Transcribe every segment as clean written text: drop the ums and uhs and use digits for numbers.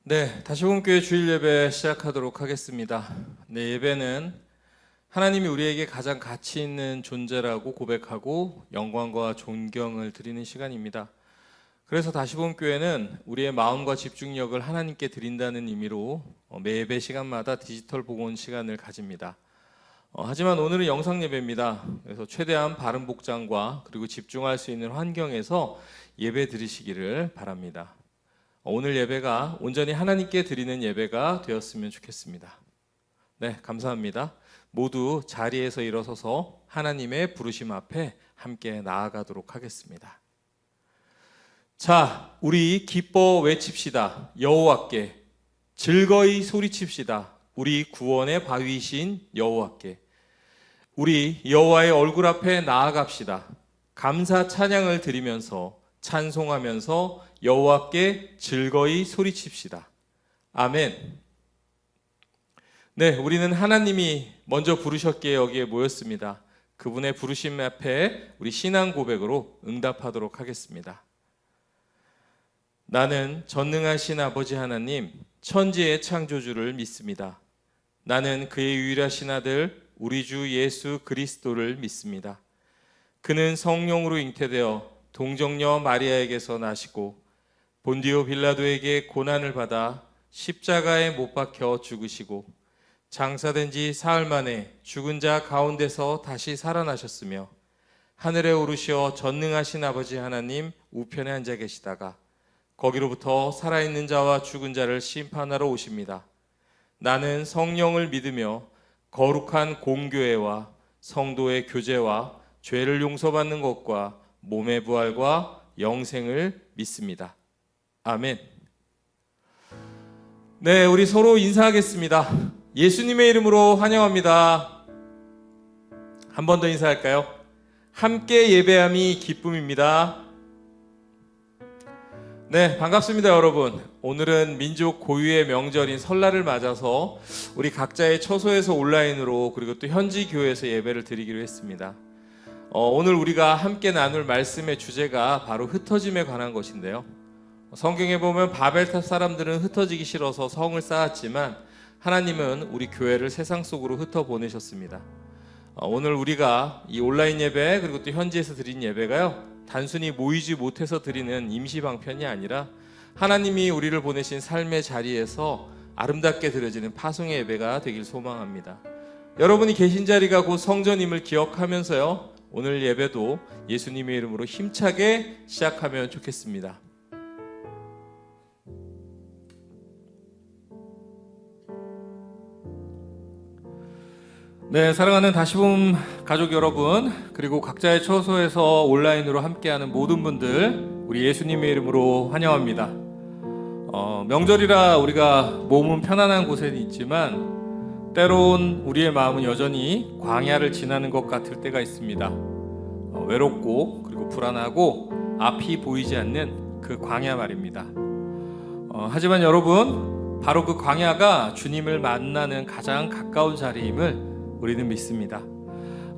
네, 다시봄교회 주일 예배 시작하도록 하겠습니다. 네, 예배는 하나님이 우리에게 가장 가치 있는 존재라고 고백하고 영광과 존경을 드리는 시간입니다. 그래서 다시봄교회는 우리의 마음과 집중력을 하나님께 드린다는 의미로 매 예배 시간마다 디지털 복원 시간을 가집니다. 하지만 오늘은 영상 예배입니다. 그래서 최대한 바른 복장과 그리고 집중할 수 있는 환경에서 예배 드리시기를 바랍니다. 오늘 예배가 온전히 하나님께 드리는 예배가 되었으면 좋겠습니다. 네, 감사합니다. 모두 자리에서 일어서서 하나님의 부르심 앞에 함께 나아가도록 하겠습니다. 자, 우리 기뻐 외칩시다. 여호와께 즐거이 소리칩시다. 우리 구원의 바위이신 여호와께. 우리 여호와의 얼굴 앞에 나아갑시다. 감사 찬양을 드리면서 찬송하면서 여호와께 즐거이 소리칩시다. 아멘. 네, 우리는 하나님이 먼저 부르셨기에 여기에 모였습니다. 그분의 부르심 앞에 우리 신앙 고백으로 응답하도록 하겠습니다. 나는 전능하신 아버지 하나님, 천지의 창조주를 믿습니다. 나는 그의 유일하신 아들 우리 주 예수 그리스도를 믿습니다. 그는 성령으로 잉태되어 동정녀 마리아에게서 나시고 본디오 빌라도에게 고난을 받아 십자가에 못 박혀 죽으시고 장사된 지 사흘 만에 죽은 자 가운데서 다시 살아나셨으며 하늘에 오르시어 전능하신 아버지 하나님 우편에 앉아 계시다가 거기로부터 살아있는 자와 죽은 자를 심판하러 오십니다. 나는 성령을 믿으며 거룩한 공교회와 성도의 교제와 죄를 용서받는 것과 몸의 부활과 영생을 믿습니다. 아멘. 네, 우리 서로 인사하겠습니다. 예수님의 이름으로 환영합니다. 한 번 더 인사할까요? 함께 예배함이 기쁨입니다. 네, 반갑습니다, 여러분. 오늘은 민족 고유의 명절인 설날을 맞아서 우리 각자의 처소에서 온라인으로 그리고 또 현지 교회에서 예배를 드리기로 했습니다. 오늘 우리가 함께 나눌 말씀의 주제가 바로 흩어짐에 관한 것인데요. 성경에 보면 바벨탑 사람들은 흩어지기 싫어서 성을 쌓았지만 하나님은 우리 교회를 세상 속으로 흩어보내셨습니다. 오늘 우리가 이 온라인 예배 그리고 또 현지에서 드린 예배가요, 단순히 모이지 못해서 드리는 임시방편이 아니라 하나님이 우리를 보내신 삶의 자리에서 아름답게 드려지는 파송의 예배가 되길 소망합니다. 여러분이 계신 자리가 곧 성전임을 기억하면서요, 오늘 예배도 예수님의 이름으로 힘차게 시작하면 좋겠습니다. 네, 사랑하는 다시봄 가족 여러분, 그리고 각자의 처소에서 온라인으로 함께하는 모든 분들, 우리 예수님의 이름으로 환영합니다. 명절이라 우리가 몸은 편안한 곳에 있지만 때론 우리의 마음은 여전히 광야를 지나는 것 같을 때가 있습니다. 외롭고 그리고 불안하고 앞이 보이지 않는 그 광야 말입니다. 하지만 여러분, 바로 그 광야가 주님을 만나는 가장 가까운 자리임을 우리는 믿습니다.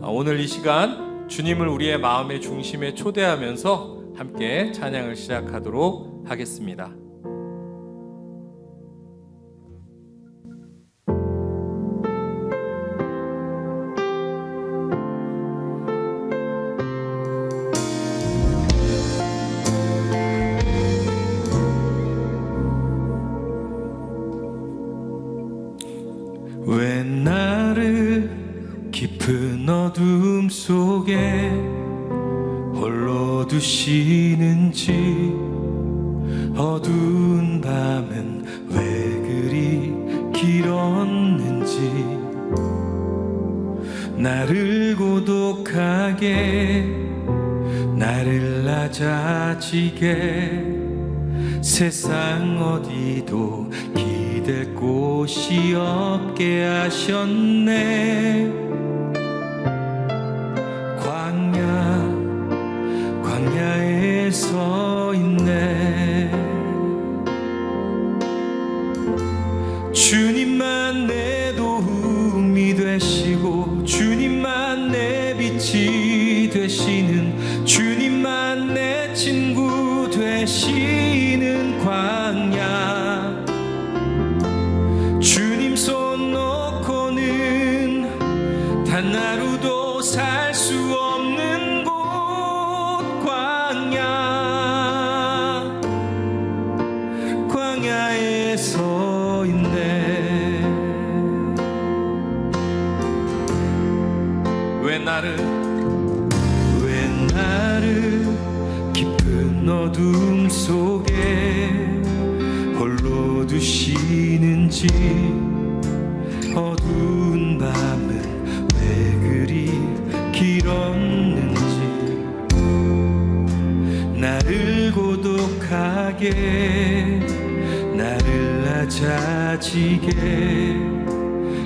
오늘 이 시간 주님을 우리의 마음의 중심에 초대하면서 함께 찬양을 시작하도록 하겠습니다. 왜 나를 깊은 어둠 속에 홀로 두시는지, 어두운 밤은 왜 그리 길었는지, 나를 고독하게 나를 낮아지게 세상 어디도 기댈 곳이 없게 하셨네. 광야에 서 있네. 주님만 내 도움이 되시고 주님만 내 빛이 되시는, 주님만 내 친구 되시는 광야. 왜 나를 깊은 어둠 속에 홀로 두시는지, 어두운 밤은 왜 그리 길었는지, 나를 고독하게, 나를 낮아지게,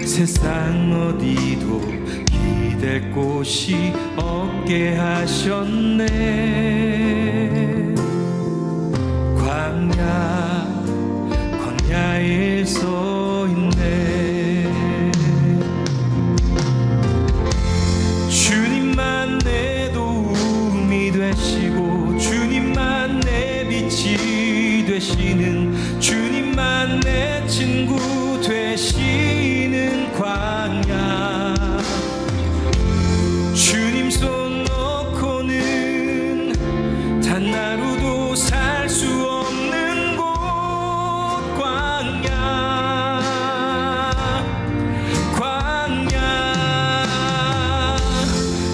세상 어디도 기댈 곳이 없게 하셨네. 광야에 서 있네. 주님만 내 도움이 되시고, 주님만 내 빛이 되시는, 주님만 내 친구 되시는 광야. 주님 손 놓고는 단 하루도 살 수 없는 곳, 광야.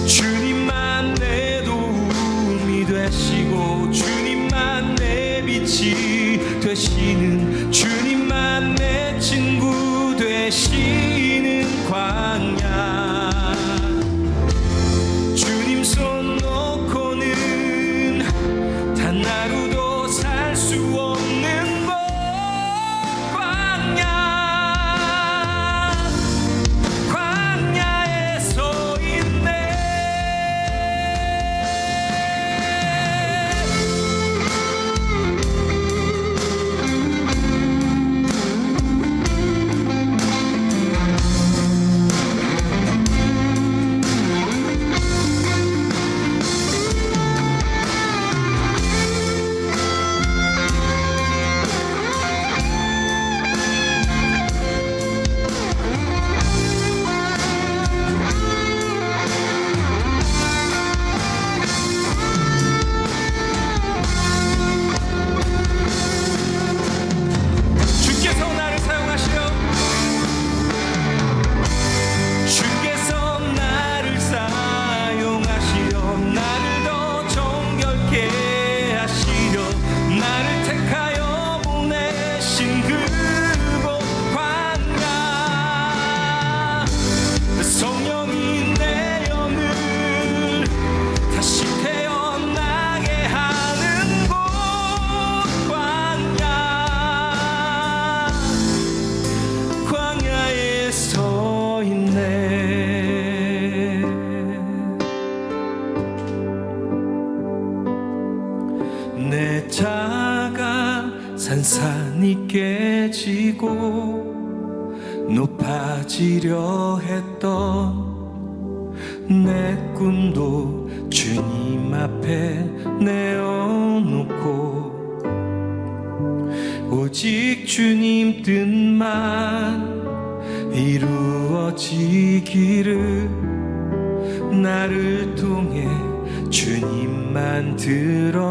주님만 내 도움이 되시고, 주님만 내 빛이 되시는, 주님만 내 친구 되시는 광야. 주님 손 놓고는 단 하루도 살 수 없는 곳, 광야에 서 있네. 주께서 나를 사용하시려, 주께서 나를 사용하시려, 나를 더 정결케 하시려, 나를 택하여 보내신 그곳 광야. 성령이 내 영을 다시 태어나게 하는 곳, 광야에 서 있네. 내 자가 산산이 깨지고 높아지려 했던 내 꿈도 주님 앞에 내어놓고, 오직 주님 뜻만 이루어지기를, 나를 통해 주님만 드러나시기를.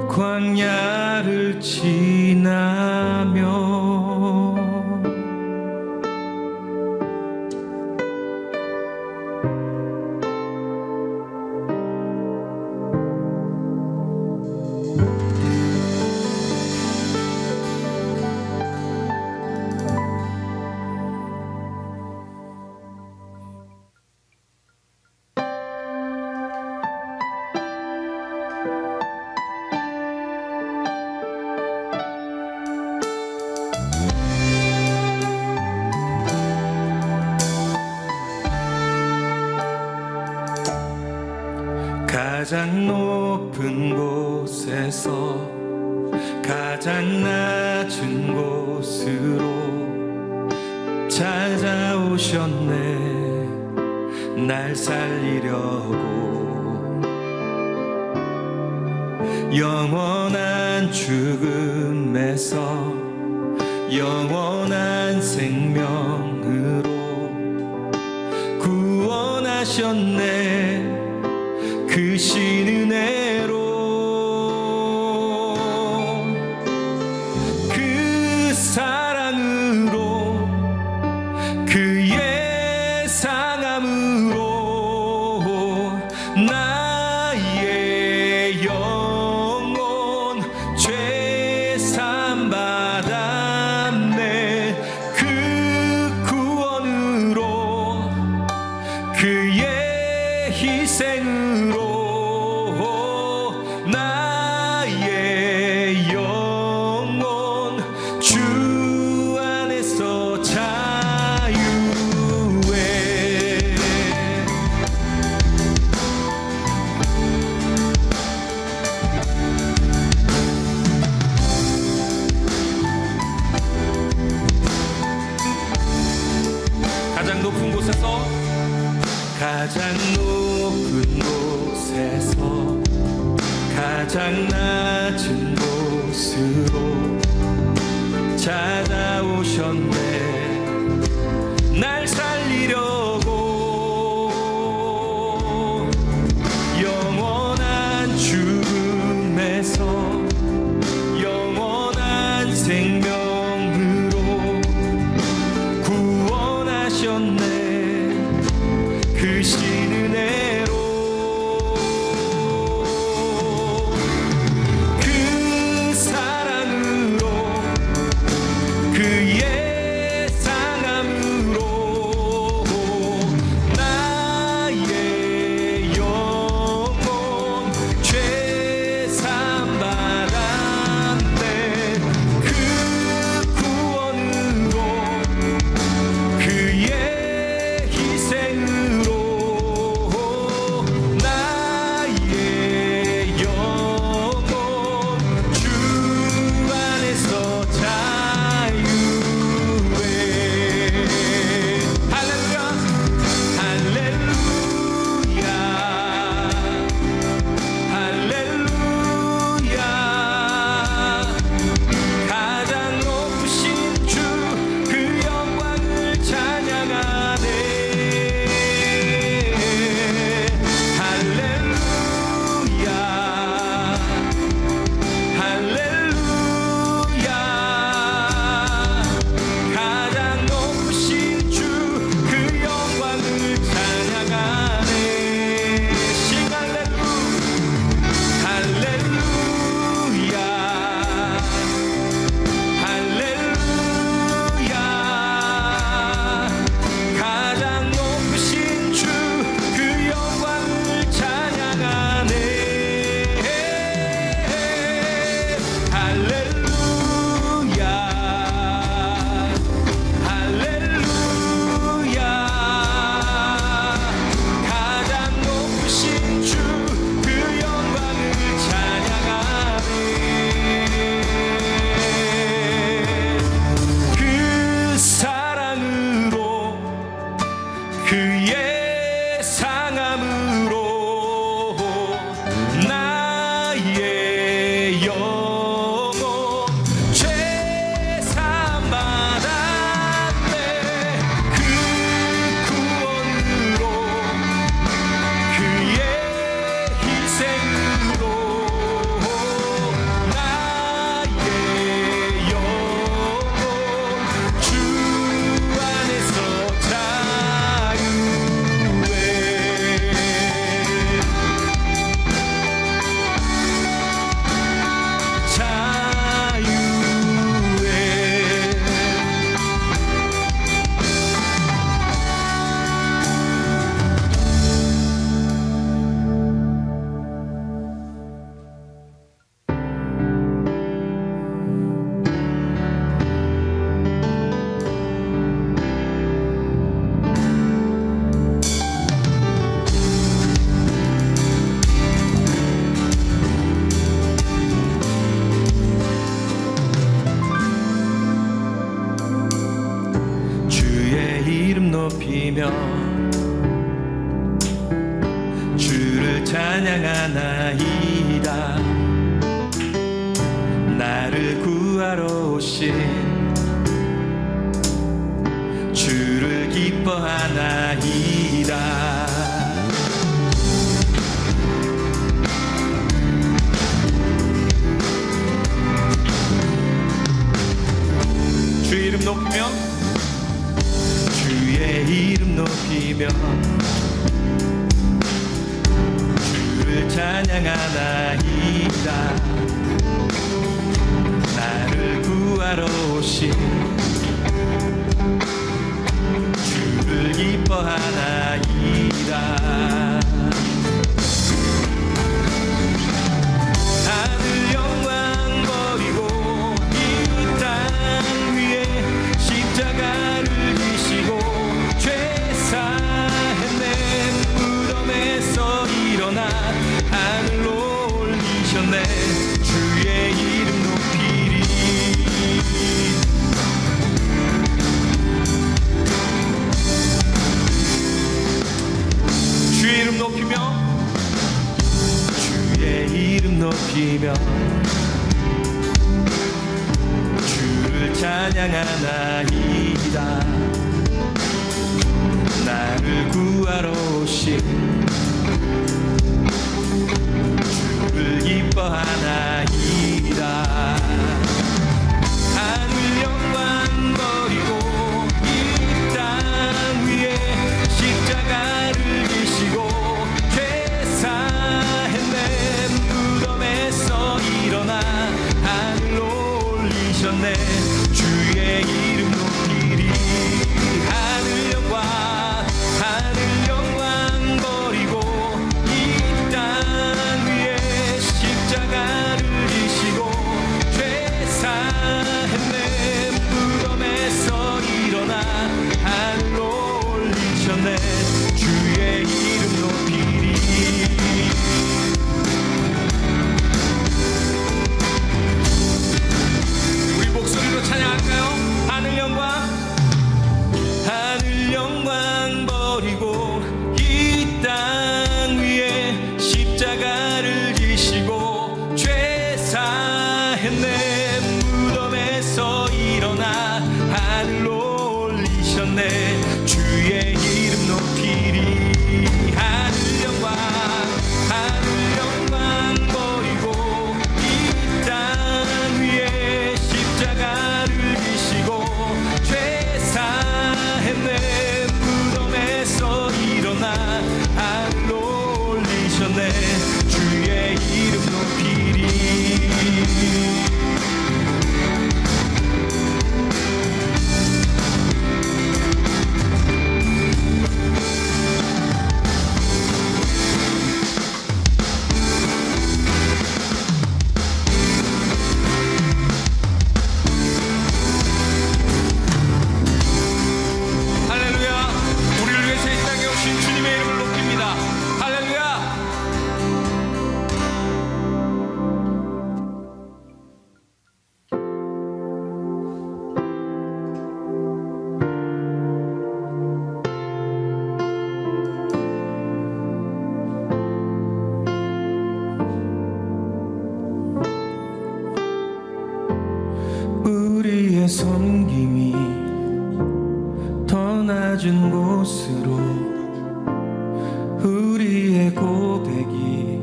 광야를 지나며 가장 높은 곳에서 가장 낮은 곳으로 찾아오셨네. 날 살리려고 영원한 죽음에서 영원한 생명으로 구원하셨네. 그 신 은혜로 높은 곳에서 가장 높은 곳에서 가장 낮은 곳으로 찾아오셨네. 날 살리려고 영원한 죽음에서 영원한 생명으로 구원하셨네. 그 신은혜로 그 사랑으로 그의 상함으로 나의 영혼 죄산 받았네. 그 구원으로 그의 희생으로 나의 영혼 주 안에서 자유해. 할렐루야 할렐루야 할렐루야. 가장 높으신 주 그 영광을 찬양하네. 할렐루야 할렐루야. 가장 높으신 주 그 영광을 찬양하네. 싱 할렐루야 할렐루야. 가장 높으신 주 그 영광을 찬양하네. 할렐루야 할렐루야. 가장 높으신 주 그 영광을 찬양하네. 그 사랑으로 그의 상함으로 나의 영혼 죄산 받았네. 그 구원으로 그의 희생으로 나의 영혼 주 안에서 자유해. 주의 이름 높이며 주를 찬양하나이다. 나를 구하러 오신 주를 기뻐하나이다. 주 이름 높이며 주의 이름 높이며 주를 찬양하나이다. 나를 구하러 오신 주를 기뻐하나이다. 하늘 영광 버리고 이 땅 위에 십자가를 지시고 죄 사했네. 무덤에서 일어나 하늘로 올리셨네. 주의 이름 높이리 올리셨네. 주의 이름 높이리. 하늘 영광 버리고 이 땅 위에 십자가를 지시고 죄 사했네. 무덤에서 일어나 하늘로 올리셨네. 주의 이름 높이리. 할렐루야. 우리를 위해서 이 땅에 오신 주님의 이름을 높입니다. 할렐루야. 우리의 섬김이 더 낮은 곳으로, 우리의 고백이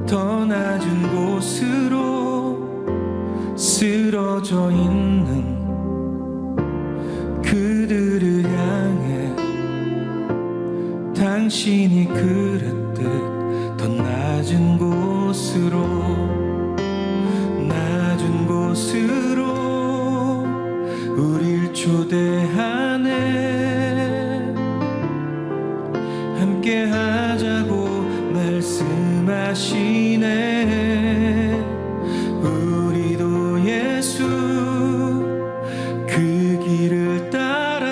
더 낮은 곳으로 쓰러져 있는 그들을 향해 당신이 그랬듯 더 낮은 곳으로 우릴 초대하네. 함께 하자고 말씀하시네. 우리도 예수 그 길을 따라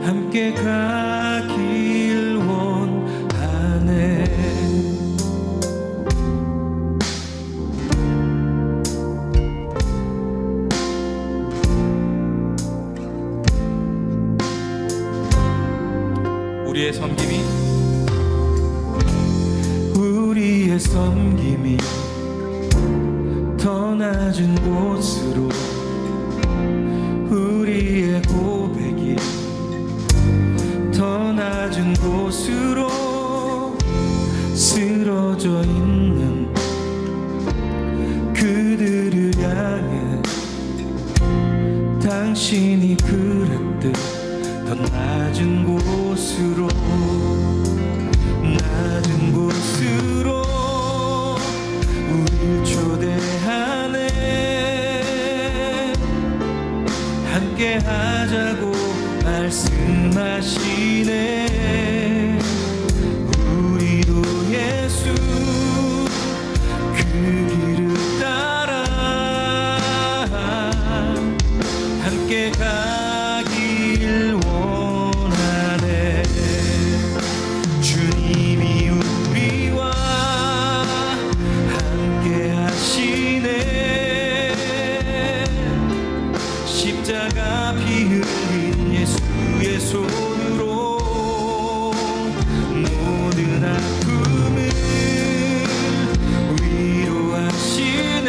함께 가길 원하네. 우리의 섬김이 더 낮은 곳으로, 우리의 고백이 더 낮은 곳으로 쓰러져 있는 그들을 향해 당신이 그랬듯 더 낮은 곳으로 우릴 초대하네. 함께 하자고 말씀하시네. 우리도 예수 그 길을 따라 함께 가길 원하네. 주님이 우리와 함께 하시네. 십자가 피 흘린 예수의 손으로 모든 아픔을 위로하시네.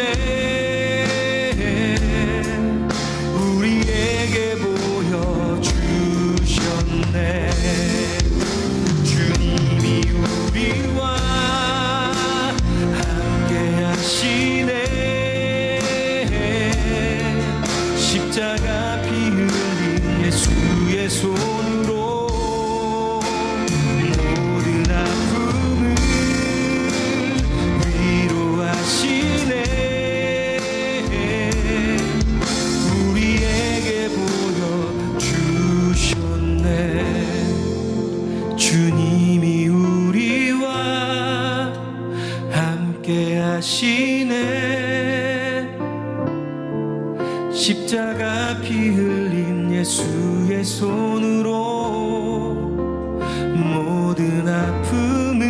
우리에게 보여주셨네. 주님이 우리와 함께 하시네. 십자가 피 흘린 예수의 손으로 모든 아픔을 위로하시네. 우리에게 보여주셨네. 주님이 우리와 함께 하시네. 십자가 피 흘린 예수의 손으로 모든 아픔을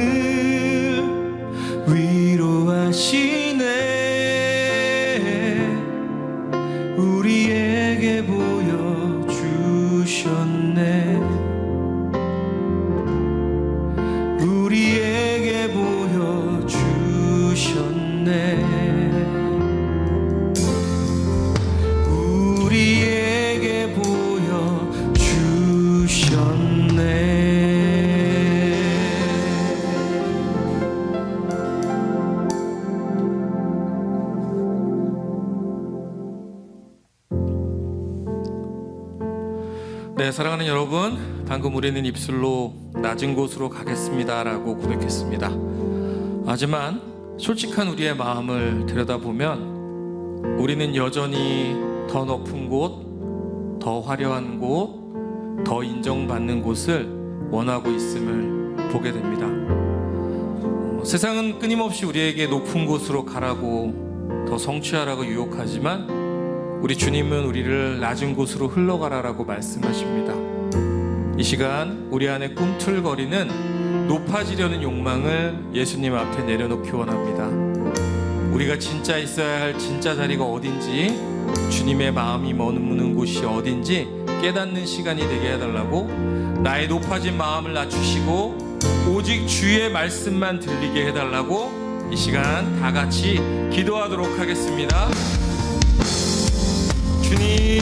위로하시네. 우리에게 보여주셨네. 우리에게 보여주셨네. 네, 사랑하는 여러분, 방금 우리는 입술로 낮은 곳으로 가겠습니다라고 고백했습니다. 하지만 솔직한 우리의 마음을 들여다보면 우리는 여전히 더 높은 곳, 더 화려한 곳, 더 인정받는 곳을 원하고 있음을 보게 됩니다. 세상은 끊임없이 우리에게 높은 곳으로 가라고, 더 성취하라고 유혹하지만 우리 주님은 우리를 낮은 곳으로 흘러가라라고 말씀하십니다. 이 시간 우리 안에 꿈틀거리는 높아지려는 욕망을 예수님 앞에 내려놓기 원합니다. 우리가 진짜 있어야 할 진짜 자리가 어딘지, 주님의 마음이 머무는 곳이 어딘지 깨닫는 시간이 되게 해달라고, 나의 높아진 마음을 낮추시고 오직 주의 말씀만 들리게 해달라고 이 시간 다 같이 기도하도록 하겠습니다. 주님,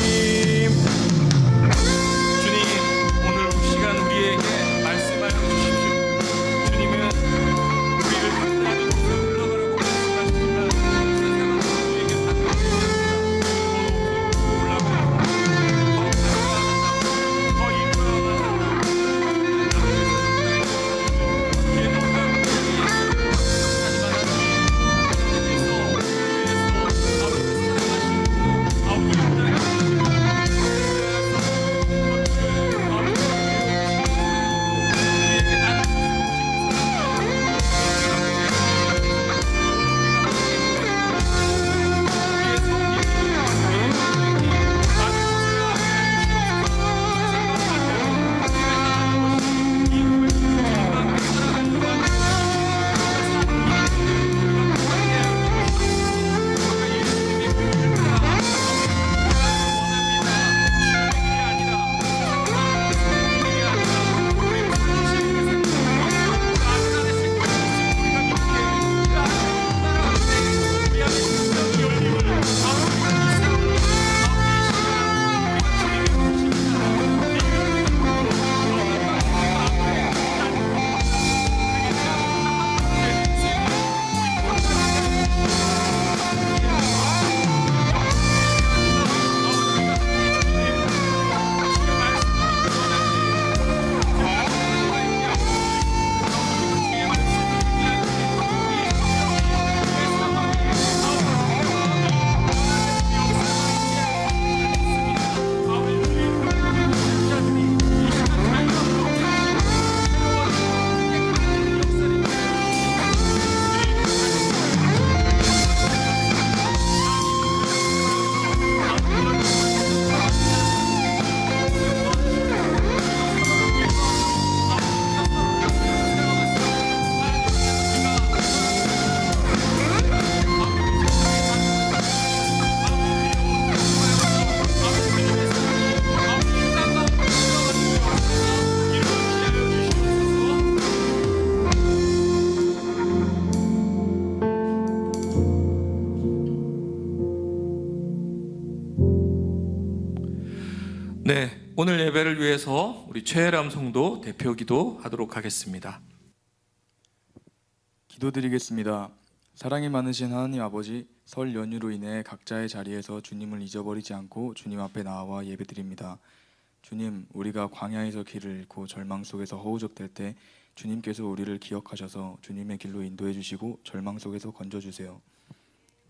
오늘 이 시간 우리에게 말씀하여 주십시오. 주님은 우리를 낮은 곳으로 흘러가라고 말씀하시지만 세상은 우리에게 반갑습니다. 더 올라가야 한다, 더 이끌어야 한다, 뒤에 뭔가 하지만 네, 오늘 예배를 위해서 우리 최혜람 성도 대표 기도하도록 하겠습니다. 기도드리겠습니다. 사랑이 많으신 하나님 아버지, 설 연휴로 인해 각자의 자리에서 주님을 잊어버리지 않고 주님 앞에 나와 예배드립니다. 주님, 우리가 광야에서 길을 잃고 절망 속에서 허우적댈 때 주님께서 우리를 기억하셔서 주님의 길로 인도해 주시고 절망 속에서 건져주세요.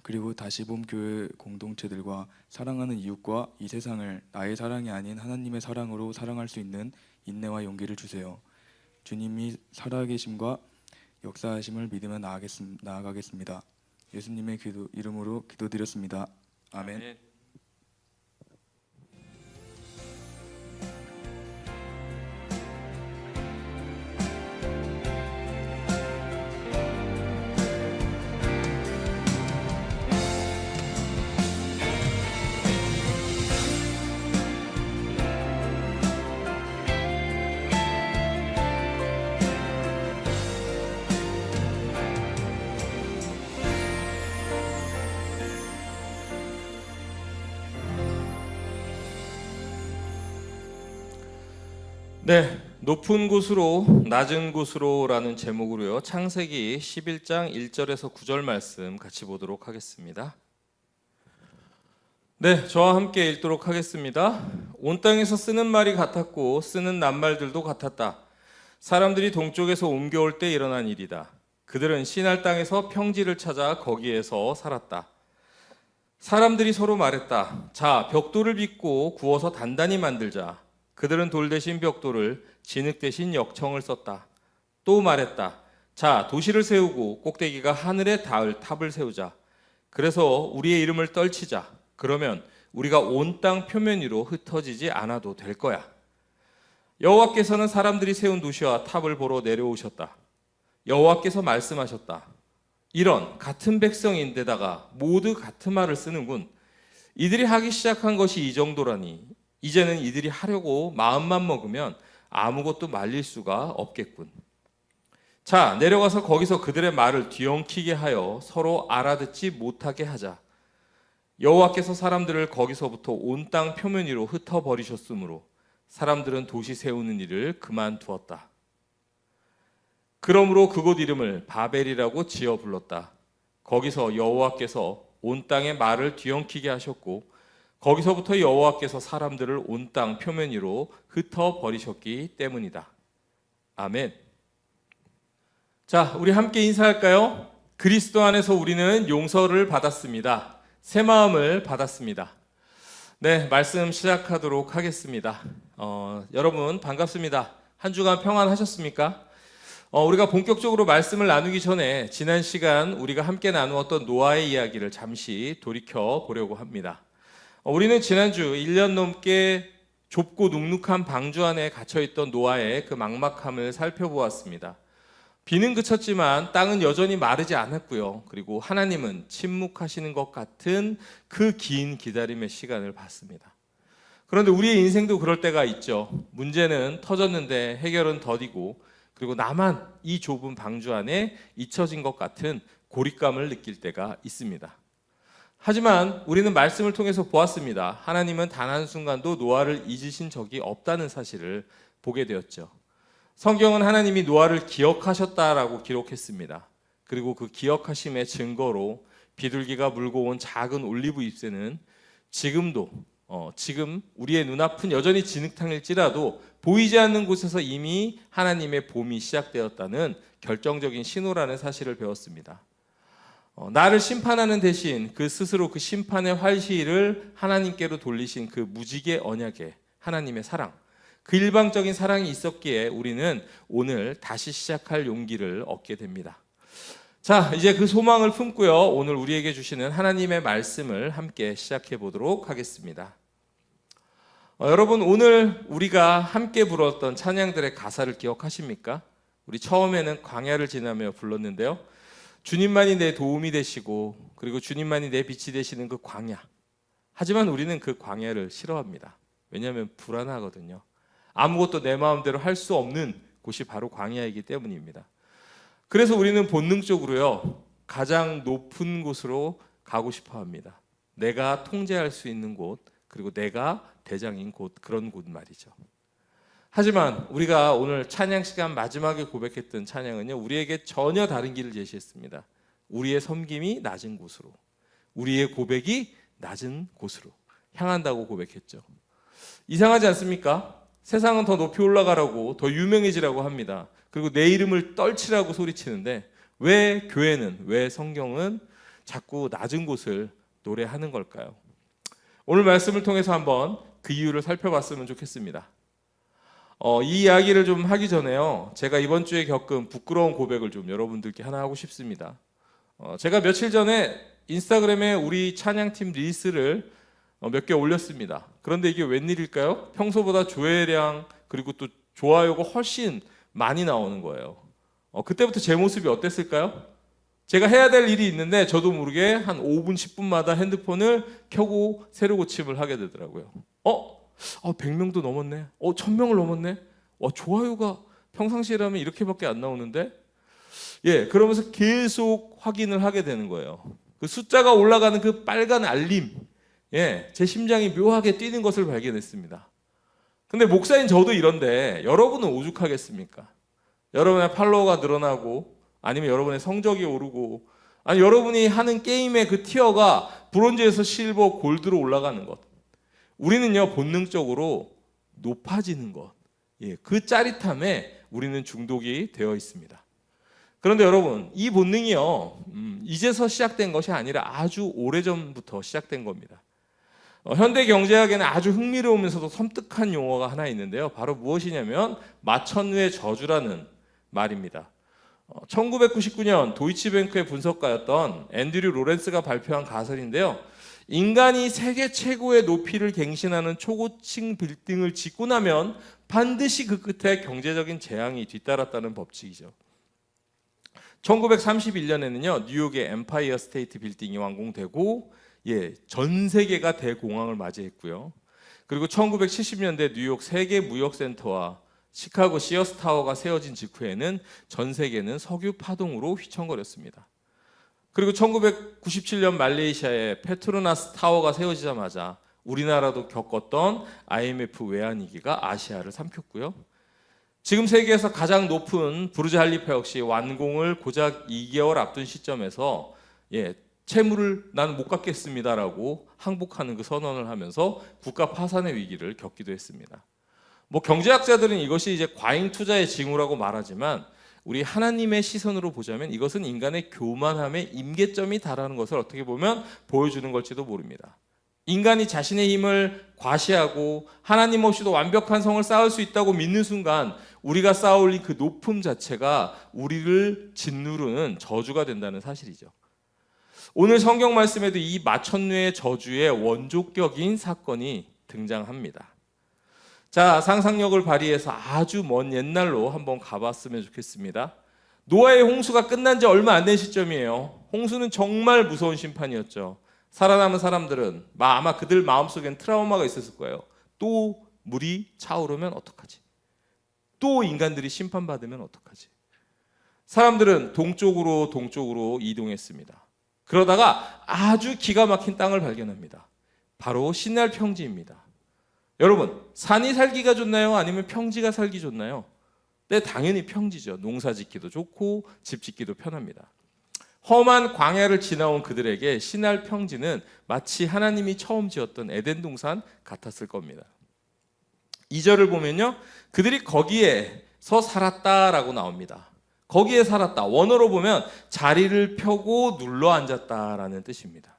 그리고 다시봄 교회 공동체들과 사랑하는 이웃과 이 세상을 나의 사랑이 아닌 하나님의 사랑으로 사랑할 수 있는 인내와 용기를 주세요. 주님이 살아계심과 역사하심을 믿으며 나아가겠습니다. 예수님의 이름으로 기도드렸습니다. 아멘. 네, 높은 곳으로 낮은 곳으로라는 제목으로요. 창세기 11장 1절에서 9절 말씀 같이 보도록 하겠습니다. 네, 저와 함께 읽도록 하겠습니다. 온 땅에서 쓰는 말이 같았고 쓰는 낱말들도 같았다. 사람들이 동쪽에서 옮겨올 때 일어난 일이다. 그들은 시날 땅에서 평지를 찾아 거기에서 살았다. 사람들이 서로 말했다. 자, 벽돌을 빚고 구워서 단단히 만들자. 그들은 돌 대신 벽돌을, 진흙 대신 역청을 썼다. 또 말했다. 자, 도시를 세우고 꼭대기가 하늘에 닿을 탑을 세우자. 그래서 우리의 이름을 떨치자. 그러면 우리가 온 땅 표면 위로 흩어지지 않아도 될 거야. 여호와께서는 사람들이 세운 도시와 탑을 보러 내려오셨다. 여호와께서 말씀하셨다. 이런 같은 백성인데다가 모두 같은 말을 쓰는군. 이들이 하기 시작한 것이 이 정도라니 이제는 이들이 하려고 마음만 먹으면 아무것도 말릴 수가 없겠군. 자, 내려가서 거기서 그들의 말을 뒤엉키게 하여 서로 알아듣지 못하게 하자. 여호와께서 사람들을 거기서부터 온 땅 표면 위로 흩어버리셨으므로 사람들은 도시 세우는 일을 그만두었다. 그러므로 그곳 이름을 바벨이라고 지어 불렀다. 거기서 여호와께서 온 땅의 말을 뒤엉키게 하셨고 거기서부터 여호와께서 사람들을 온 땅 표면 위로 흩어버리셨기 때문이다. 아멘. 자, 우리 함께 인사할까요? 그리스도 안에서 우리는 용서를 받았습니다. 새 마음을 받았습니다. 네, 말씀 시작하도록 하겠습니다. 여러분 반갑습니다. 한 주간 평안하셨습니까? 우리가 본격적으로 말씀을 나누기 전에 지난 시간 우리가 함께 나누었던 노아의 이야기를 잠시 돌이켜 보려고 합니다. 우리는 지난주 1년 넘게 좁고 눅눅한 방주 안에 갇혀있던 노아의 그 막막함을 살펴보았습니다. 비는 그쳤지만 땅은 여전히 마르지 않았고요. 그리고 하나님은 침묵하시는 것 같은 그 긴 기다림의 시간을 봤습니다. 그런데 우리의 인생도 그럴 때가 있죠. 문제는 터졌는데 해결은 더디고 그리고 나만 이 좁은 방주 안에 잊혀진 것 같은 고립감을 느낄 때가 있습니다. 하지만 우리는 말씀을 통해서 보았습니다. 하나님은 단 한순간도 노아를 잊으신 적이 없다는 사실을 보게 되었죠. 성경은 하나님이 노아를 기억하셨다라고 기록했습니다. 그리고 그 기억하심의 증거로 비둘기가 물고 온 작은 올리브 잎새는 지금도 지금 우리의 눈앞은 여전히 진흙탕일지라도 보이지 않는 곳에서 이미 하나님의 봄이 시작되었다는 결정적인 신호라는 사실을 배웠습니다. 나를 심판하는 대신 그 스스로 그 심판의 활시위를 하나님께로 돌리신 그 무지개 언약의 하나님의 사랑, 그 일방적인 사랑이 있었기에 우리는 오늘 다시 시작할 용기를 얻게 됩니다. 자, 이제 그 소망을 품고요. 오늘 우리에게 주시는 하나님의 말씀을 함께 시작해 보도록 하겠습니다. 여러분, 오늘 우리가 함께 불렀던 찬양들의 가사를 기억하십니까? 우리 처음에는 광야를 지나며 불렀는데요. 주님만이 내 도움이 되시고 그리고 주님만이 내 빛이 되시는 그 광야. 하지만 우리는 그 광야를 싫어합니다. 왜냐하면 불안하거든요. 아무것도 내 마음대로 할 수 없는 곳이 바로 광야이기 때문입니다. 그래서 우리는 본능적으로요, 가장 높은 곳으로 가고 싶어 합니다. 내가 통제할 수 있는 곳, 그리고 내가 대장인 곳, 그런 곳 말이죠. 하지만 우리가 오늘 찬양 시간 마지막에 고백했던 찬양은요, 우리에게 전혀 다른 길을 제시했습니다. 우리의 섬김이 낮은 곳으로, 우리의 고백이 낮은 곳으로 향한다고 고백했죠. 이상하지 않습니까? 세상은 더 높이 올라가라고, 더 유명해지라고 합니다. 그리고 내 이름을 떨치라고 소리치는데 왜 교회는, 왜 성경은 자꾸 낮은 곳을 노래하는 걸까요? 오늘 말씀을 통해서 한번 그 이유를 살펴봤으면 좋겠습니다. 이 이야기를 좀 하기 전에요, 제가 이번 주에 겪은 부끄러운 고백을 좀 여러분들께 하나 하고 싶습니다. 제가 며칠 전에 인스타그램에 우리 찬양팀 릴스를 몇 개 올렸습니다. 그런데 이게 웬일일까요? 평소보다 조회량 그리고 또 좋아요가 훨씬 많이 나오는 거예요. 그때부터 제 모습이 어땠을까요? 제가 해야 될 일이 있는데 저도 모르게 한 5분, 10분마다 핸드폰을 켜고 새로 고침을 하게 되더라고요. 100명도 넘었네. 1000명을 넘었네. 좋아요가 평상시라면 이렇게밖에 안 나오는데? 예, 그러면서 계속 확인을 하게 되는 거예요. 그 숫자가 올라가는 그 빨간 알림, 예, 제 심장이 묘하게 뛰는 것을 발견했습니다. 근데 목사인 저도 이런데 여러분은 오죽하겠습니까? 여러분의 팔로워가 늘어나고 아니면 여러분의 성적이 오르고 아니 여러분이 하는 게임의 그 티어가 브론즈에서 실버, 골드로 올라가는 것, 우리는요 본능적으로 높아지는 것, 그 짜릿함에 우리는 중독이 되어 있습니다. 그런데 여러분, 이 본능이요 이제서 시작된 것이 아니라 아주 오래전부터 시작된 겁니다. 현대 경제학에는 아주 흥미로우면서도 섬뜩한 용어가 하나 있는데요. 바로 무엇이냐면 마천루의 저주라는 말입니다. 1999년 도이치뱅크의 분석가였던 앤드류 로렌스가 발표한 가설인데요. 인간이 세계 최고의 높이를 갱신하는 초고층 빌딩을 짓고 나면 반드시 그 끝에 경제적인 재앙이 뒤따랐다는 법칙이죠. 1931년에는요 뉴욕의 엠파이어 스테이트 빌딩이 완공되고 전 세계가 대공황을 맞이했고요. 그리고 1970년대 뉴욕 세계 무역센터와 시카고 시어스 타워가 세워진 직후에는 전 세계는 석유 파동으로 휘청거렸습니다. 그리고 1997년 말레이시아의 페트로나스 타워가 세워지자마자 우리나라도 겪었던 IMF 외환위기가 아시아를 삼켰고요. 지금 세계에서 가장 높은 부르즈 할리파 역시 완공을 고작 2개월 앞둔 시점에서 채무를 나는 못 갚겠습니다라고 항복하는 그 선언을 하면서 국가 파산의 위기를 겪기도 했습니다. 경제학자들은 이것이 이제 과잉 투자의 징후라고 말하지만 우리 하나님의 시선으로 보자면 이것은 인간의 교만함의 임계점이 달하는 것을 어떻게 보면 보여주는 걸지도 모릅니다. 인간이 자신의 힘을 과시하고 하나님 없이도 완벽한 성을 쌓을 수 있다고 믿는 순간 우리가 쌓아올린 그 높음 자체가 우리를 짓누르는 저주가 된다는 사실이죠. 오늘 성경 말씀에도 이 마천루의 저주의 원조격인 사건이 등장합니다. 자, 상상력을 발휘해서 아주 먼 옛날로 한번 가봤으면 좋겠습니다. 노아의 홍수가 끝난 지 얼마 안 된 시점이에요. 홍수는 정말 무서운 심판이었죠. 살아남은 사람들은 아마 그들 마음속엔 트라우마가 있었을 거예요. 또 물이 차오르면 어떡하지? 또 인간들이 심판받으면 어떡하지? 사람들은 동쪽으로 이동했습니다. 그러다가 아주 기가 막힌 땅을 발견합니다. 바로 시날 평지입니다. 여러분, 산이 살기가 좋나요? 아니면 평지가 살기 좋나요? 네, 당연히 평지죠. 농사 짓기도 좋고 집 짓기도 편합니다. 험한 광야를 지나온 그들에게 시날 평지는 마치 하나님이 처음 지었던 에덴 동산 같았을 겁니다. 2절을 보면요, 그들이 거기에서 살았다라고 나옵니다. 거기에 살았다. 원어로 보면 자리를 펴고 눌러 앉았다라는 뜻입니다.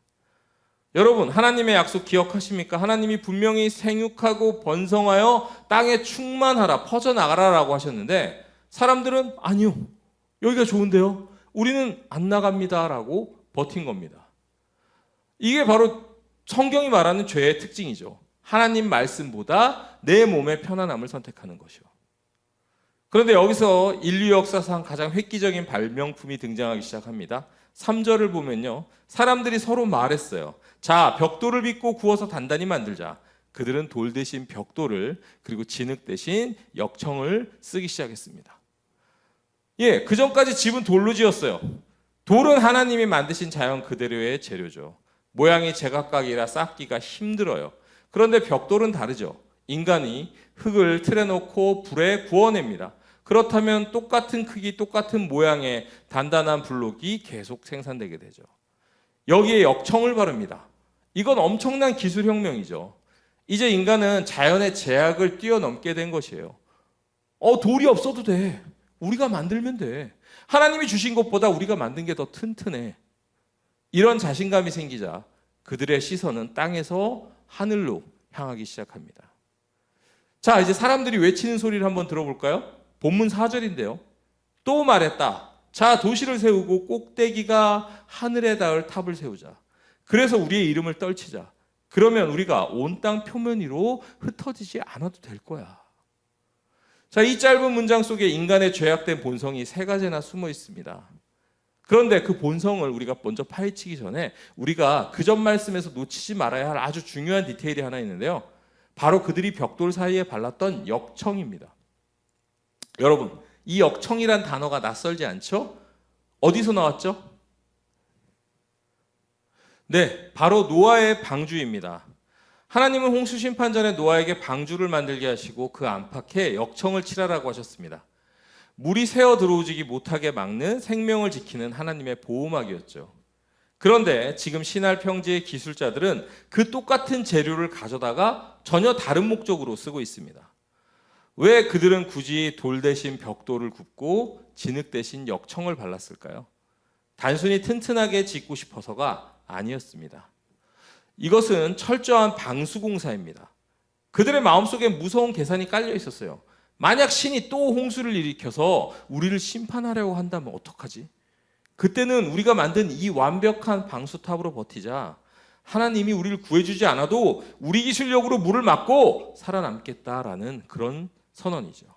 여러분, 하나님의 약속 기억하십니까? 하나님이 분명히 생육하고 번성하여 땅에 충만하라, 퍼져나가라라고 하셨는데 사람들은 아니요, 여기가 좋은데요, 우리는 안 나갑니다라고 버틴 겁니다. 이게 바로 성경이 말하는 죄의 특징이죠. 하나님 말씀보다 내 몸의 편안함을 선택하는 것이요. 그런데 여기서 인류 역사상 가장 획기적인 발명품이 등장하기 시작합니다. 3절을 보면요, 사람들이 서로 말했어요. 자, 벽돌을 빚고 구워서 단단히 만들자. 그들은 돌 대신 벽돌을, 그리고 진흙 대신 역청을 쓰기 시작했습니다. 그 전까지 집은 돌로 지었어요. 돌은 하나님이 만드신 자연 그대로의 재료죠. 모양이 제각각이라 쌓기가 힘들어요. 그런데 벽돌은 다르죠. 인간이 흙을 틀에 놓고 불에 구워냅니다. 그렇다면 똑같은 크기, 똑같은 모양의 단단한 블록이 계속 생산되게 되죠. 여기에 역청을 바릅니다. 이건 엄청난 기술혁명이죠. 이제 인간은 자연의 제약을 뛰어넘게 된 것이에요. 돌이 없어도 돼. 우리가 만들면 돼. 하나님이 주신 것보다 우리가 만든 게 더 튼튼해. 이런 자신감이 생기자 그들의 시선은 땅에서 하늘로 향하기 시작합니다. 자, 이제 사람들이 외치는 소리를 한번 들어볼까요? 본문 4절인데요. 또 말했다. 자, 도시를 세우고 꼭대기가 하늘에 닿을 탑을 세우자. 그래서 우리의 이름을 떨치자. 그러면 우리가 온 땅 표면 위로 흩어지지 않아도 될 거야. 자, 이 짧은 문장 속에 인간의 죄악된 본성이 3가지나 숨어 있습니다. 그런데 그 본성을 우리가 먼저 파헤치기 전에 우리가 그 전 말씀에서 놓치지 말아야 할 아주 중요한 디테일이 하나 있는데요. 바로 그들이 벽돌 사이에 발랐던 역청입니다. 여러분, 이 역청이란 단어가 낯설지 않죠? 어디서 나왔죠? 네, 바로 노아의 방주입니다. 하나님은 홍수 심판 전에 노아에게 방주를 만들게 하시고 그 안팎에 역청을 칠하라고 하셨습니다. 물이 새어 들어오지 못하게 막는 생명을 지키는 하나님의 보호막이었죠. 그런데 지금 신할 평지의 기술자들은 그 똑같은 재료를 가져다가 전혀 다른 목적으로 쓰고 있습니다. 왜 그들은 굳이 돌 대신 벽돌을 굽고 진흙 대신 역청을 발랐을까요? 단순히 튼튼하게 짓고 싶어서가 아니었습니다. 이것은 철저한 방수공사입니다. 그들의 마음속에 무서운 계산이 깔려 있었어요. 만약 신이 또 홍수를 일으켜서 우리를 심판하려고 한다면 어떡하지? 그때는 우리가 만든 이 완벽한 방수탑으로 버티자. 하나님이 우리를 구해주지 않아도 우리 기술력으로 물을 막고 살아남겠다라는 그런 선언이죠.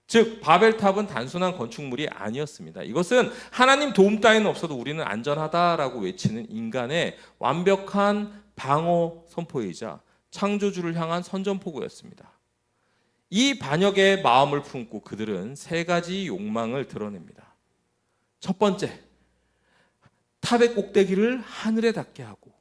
즉 바벨탑은 단순한 건축물이 아니었습니다. 이것은 하나님 도움 따위는 없어도 우리는 안전하다라고 외치는 인간의 완벽한 방어 선포이자 창조주를 향한 선전포고였습니다. 이 반역의 마음을 품고 그들은 세 가지 욕망을 드러냅니다. 첫 번째, 탑의 꼭대기를 하늘에 닿게 하고,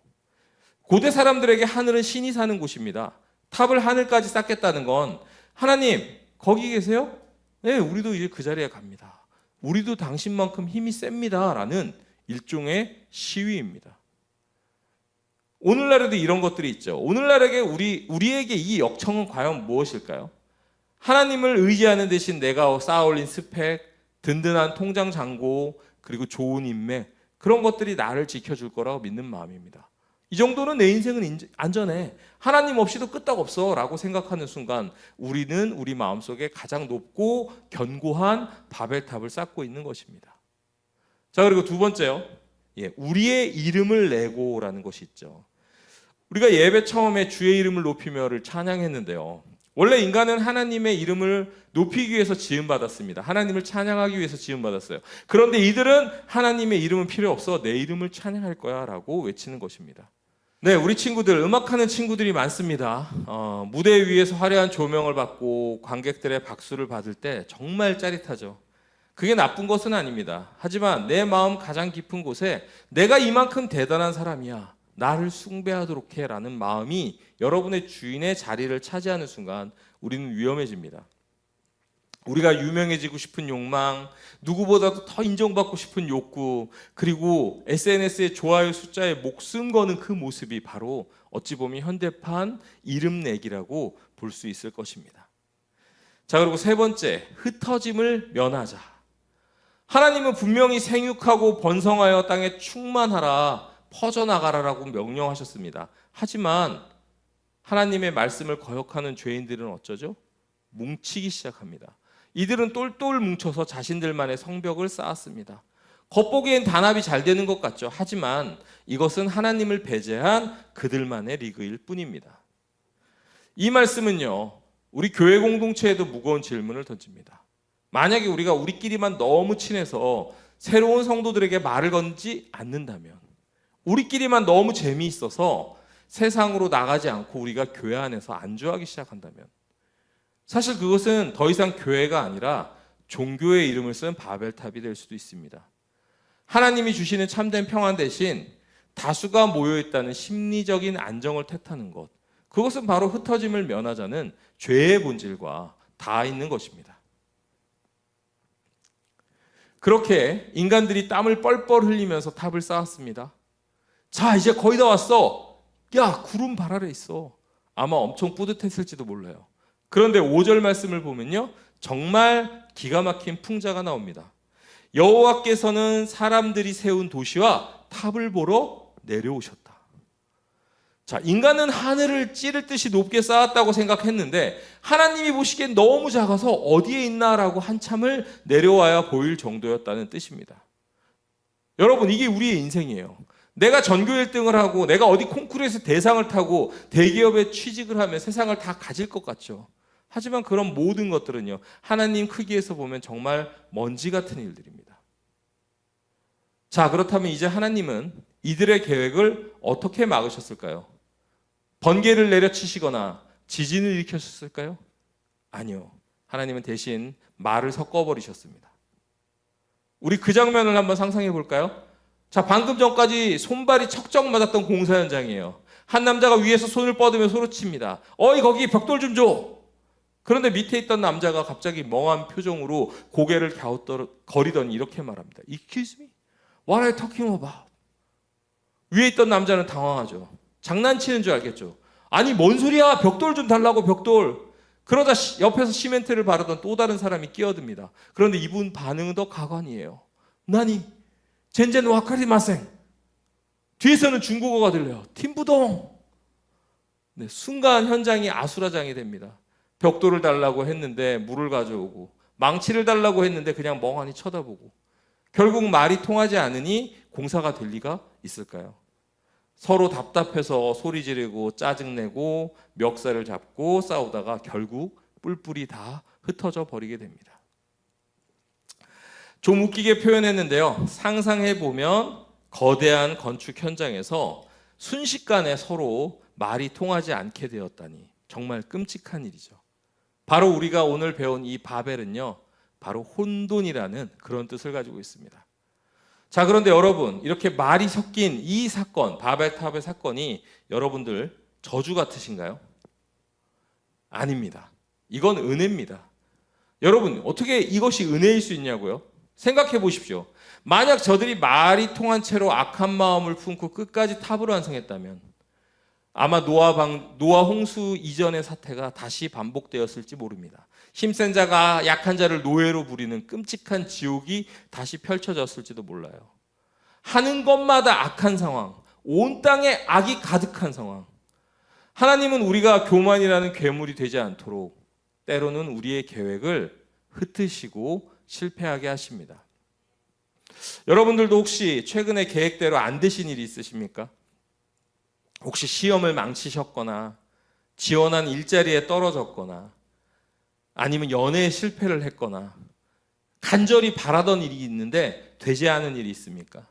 고대 사람들에게 하늘은 신이 사는 곳입니다. 탑을 하늘까지 쌓겠다는 건 하나님 거기 계세요? 네, 우리도 이제 그 자리에 갑니다. 우리도 당신만큼 힘이 셉니다 라는 일종의 시위입니다. 오늘날에도 이런 것들이 있죠. 오늘날에게 우리에게 이 역청은 과연 무엇일까요? 하나님을 의지하는 대신 내가 쌓아올린 스펙, 든든한 통장 잔고, 그리고 좋은 인맥, 그런 것들이 나를 지켜줄 거라고 믿는 마음입니다. 이 정도는 내 인생은 안전해. 하나님 없이도 끄떡없어 라고 생각하는 순간 우리는 우리 마음속에 가장 높고 견고한 바벨탑을 쌓고 있는 것입니다. 자, 그리고 두 번째요. 우리의 이름을 내고라는 것이 있죠. 우리가 예배 처음에 주의 이름을 높이며를 찬양했는데요. 원래 인간은 하나님의 이름을 높이기 위해서 지음받았습니다. 하나님을 찬양하기 위해서 지음받았어요. 그런데 이들은 하나님의 이름은 필요 없어. 내 이름을 찬양할 거야 라고 외치는 것입니다. 네, 우리 친구들, 음악하는 친구들이 많습니다. 무대 위에서 화려한 조명을 받고 관객들의 박수를 받을 때 정말 짜릿하죠. 그게 나쁜 것은 아닙니다. 하지만 내 마음 가장 깊은 곳에 내가 이만큼 대단한 사람이야, 나를 숭배하도록 해 라는 마음이 여러분의 주인의 자리를 차지하는 순간 우리는 위험해집니다. 우리가 유명해지고 싶은 욕망, 누구보다도 더 인정받고 싶은 욕구, 그리고 SNS의 좋아요 숫자에 목숨 거는 그 모습이 바로 어찌 보면 현대판 이름 내기라고 볼 수 있을 것입니다. 자, 그리고 세 번째, 흩어짐을 면하자. 하나님은 분명히 생육하고 번성하여 땅에 충만하라, 퍼져나가라라고 명령하셨습니다. 하지만 하나님의 말씀을 거역하는 죄인들은 어쩌죠? 뭉치기 시작합니다. 이들은 똘똘 뭉쳐서 자신들만의 성벽을 쌓았습니다. 겉보기엔 단합이 잘 되는 것 같죠. 하지만 이것은 하나님을 배제한 그들만의 리그일 뿐입니다. 이 말씀은요, 우리 교회 공동체에도 무거운 질문을 던집니다. 만약에 우리가 우리끼리만 너무 친해서 새로운 성도들에게 말을 건지 않는다면, 우리끼리만 너무 재미있어서 세상으로 나가지 않고 우리가 교회 안에서 안주하기 시작한다면, 사실 그것은 더 이상 교회가 아니라 종교의 이름을 쓴 바벨탑이 될 수도 있습니다. 하나님이 주시는 참된 평안 대신 다수가 모여있다는 심리적인 안정을 택하는 것, 그것은 바로 흩어짐을 면하자는 죄의 본질과 닿아 있는 것입니다. 그렇게 인간들이 땀을 뻘뻘 흘리면서 탑을 쌓았습니다. 자, 이제 거의 다 왔어. 야, 구름 발 아래 있어. 아마 엄청 뿌듯했을지도 몰라요. 그런데 5절 말씀을 보면요, 정말 기가 막힌 풍자가 나옵니다. 여호와께서는 사람들이 세운 도시와 탑을 보러 내려오셨다. 자, 인간은 하늘을 찌를 듯이 높게 쌓았다고 생각했는데 하나님이 보시기엔 너무 작아서 어디에 있나라고 한참을 내려와야 보일 정도였다는 뜻입니다. 여러분, 이게 우리의 인생이에요. 내가 전교 1등을 하고 내가 어디 콩쿠르에서 대상을 타고 대기업에 취직을 하면 세상을 다 가질 것 같죠. 하지만 그런 모든 것들은요, 하나님 크기에서 보면 정말 먼지 같은 일들입니다. 자, 그렇다면 이제 하나님은 이들의 계획을 어떻게 막으셨을까요? 번개를 내려치시거나 지진을 일으켰을까요? 아니요. 하나님은 대신 말을 섞어버리셨습니다. 우리 그 장면을 한번 상상해 볼까요? 자, 방금 전까지 손발이 척척 맞았던 공사 현장이에요. 한 남자가 위에서 손을 뻗으며 소리칩니다. 어이, 거기 벽돌 좀 줘. 그런데 밑에 있던 남자가 갑자기 멍한 표정으로 고개를 갸웃거리더니 이렇게 말합니다. Excuse me? What are you talking about? 위에 있던 남자는 당황하죠. 장난치는 줄 알겠죠. 아니 뭔 소리야, 벽돌 좀 달라고, 벽돌. 그러다 옆에서 시멘트를 바르던 또 다른 사람이 끼어듭니다. 그런데 이분 반응은 더 가관이에요. 나니 젠젠 와카리마생. 뒤에서는 중국어가 들려요. 팀부동. 네, 순간 현장이 아수라장이 됩니다. 벽돌을 달라고 했는데 물을 가져오고, 망치를 달라고 했는데 그냥 멍하니 쳐다보고, 결국 말이 통하지 않으니 공사가 될 리가 있을까요? 서로 답답해서 소리 지르고 짜증내고 멱살을 잡고 싸우다가 결국 뿔뿔이 다 흩어져 버리게 됩니다. 좀 웃기게 표현했는데요. 상상해보면 거대한 건축 현장에서 순식간에 서로 말이 통하지 않게 되었다니 정말 끔찍한 일이죠. 바로 우리가 오늘 배운 이 바벨은요, 바로 혼돈이라는 그런 뜻을 가지고 있습니다. 자, 그런데 여러분, 이렇게 말이 섞인 이 사건, 바벨탑의 사건이 여러분들 저주 같으신가요? 아닙니다. 이건 은혜입니다. 여러분, 어떻게 이것이 은혜일 수 있냐고요? 생각해 보십시오. 만약 저들이 말이 통한 채로 악한 마음을 품고 끝까지 탑을 완성했다면 아마 노아 홍수 이전의 사태가 다시 반복되었을지 모릅니다. 힘센 자가 약한 자를 노예로 부리는 끔찍한 지옥이 다시 펼쳐졌을지도 몰라요. 하는 것마다 악한 상황, 온 땅에 악이 가득한 상황. 하나님은 우리가 교만이라는 괴물이 되지 않도록 때로는 우리의 계획을 흩으시고 실패하게 하십니다. 여러분들도 혹시 최근에 계획대로 안 되신 일이 있으십니까? 혹시 시험을 망치셨거나 지원한 일자리에 떨어졌거나 아니면 연애에 실패를 했거나 간절히 바라던 일이 있는데 되지 않은 일이 있습니까?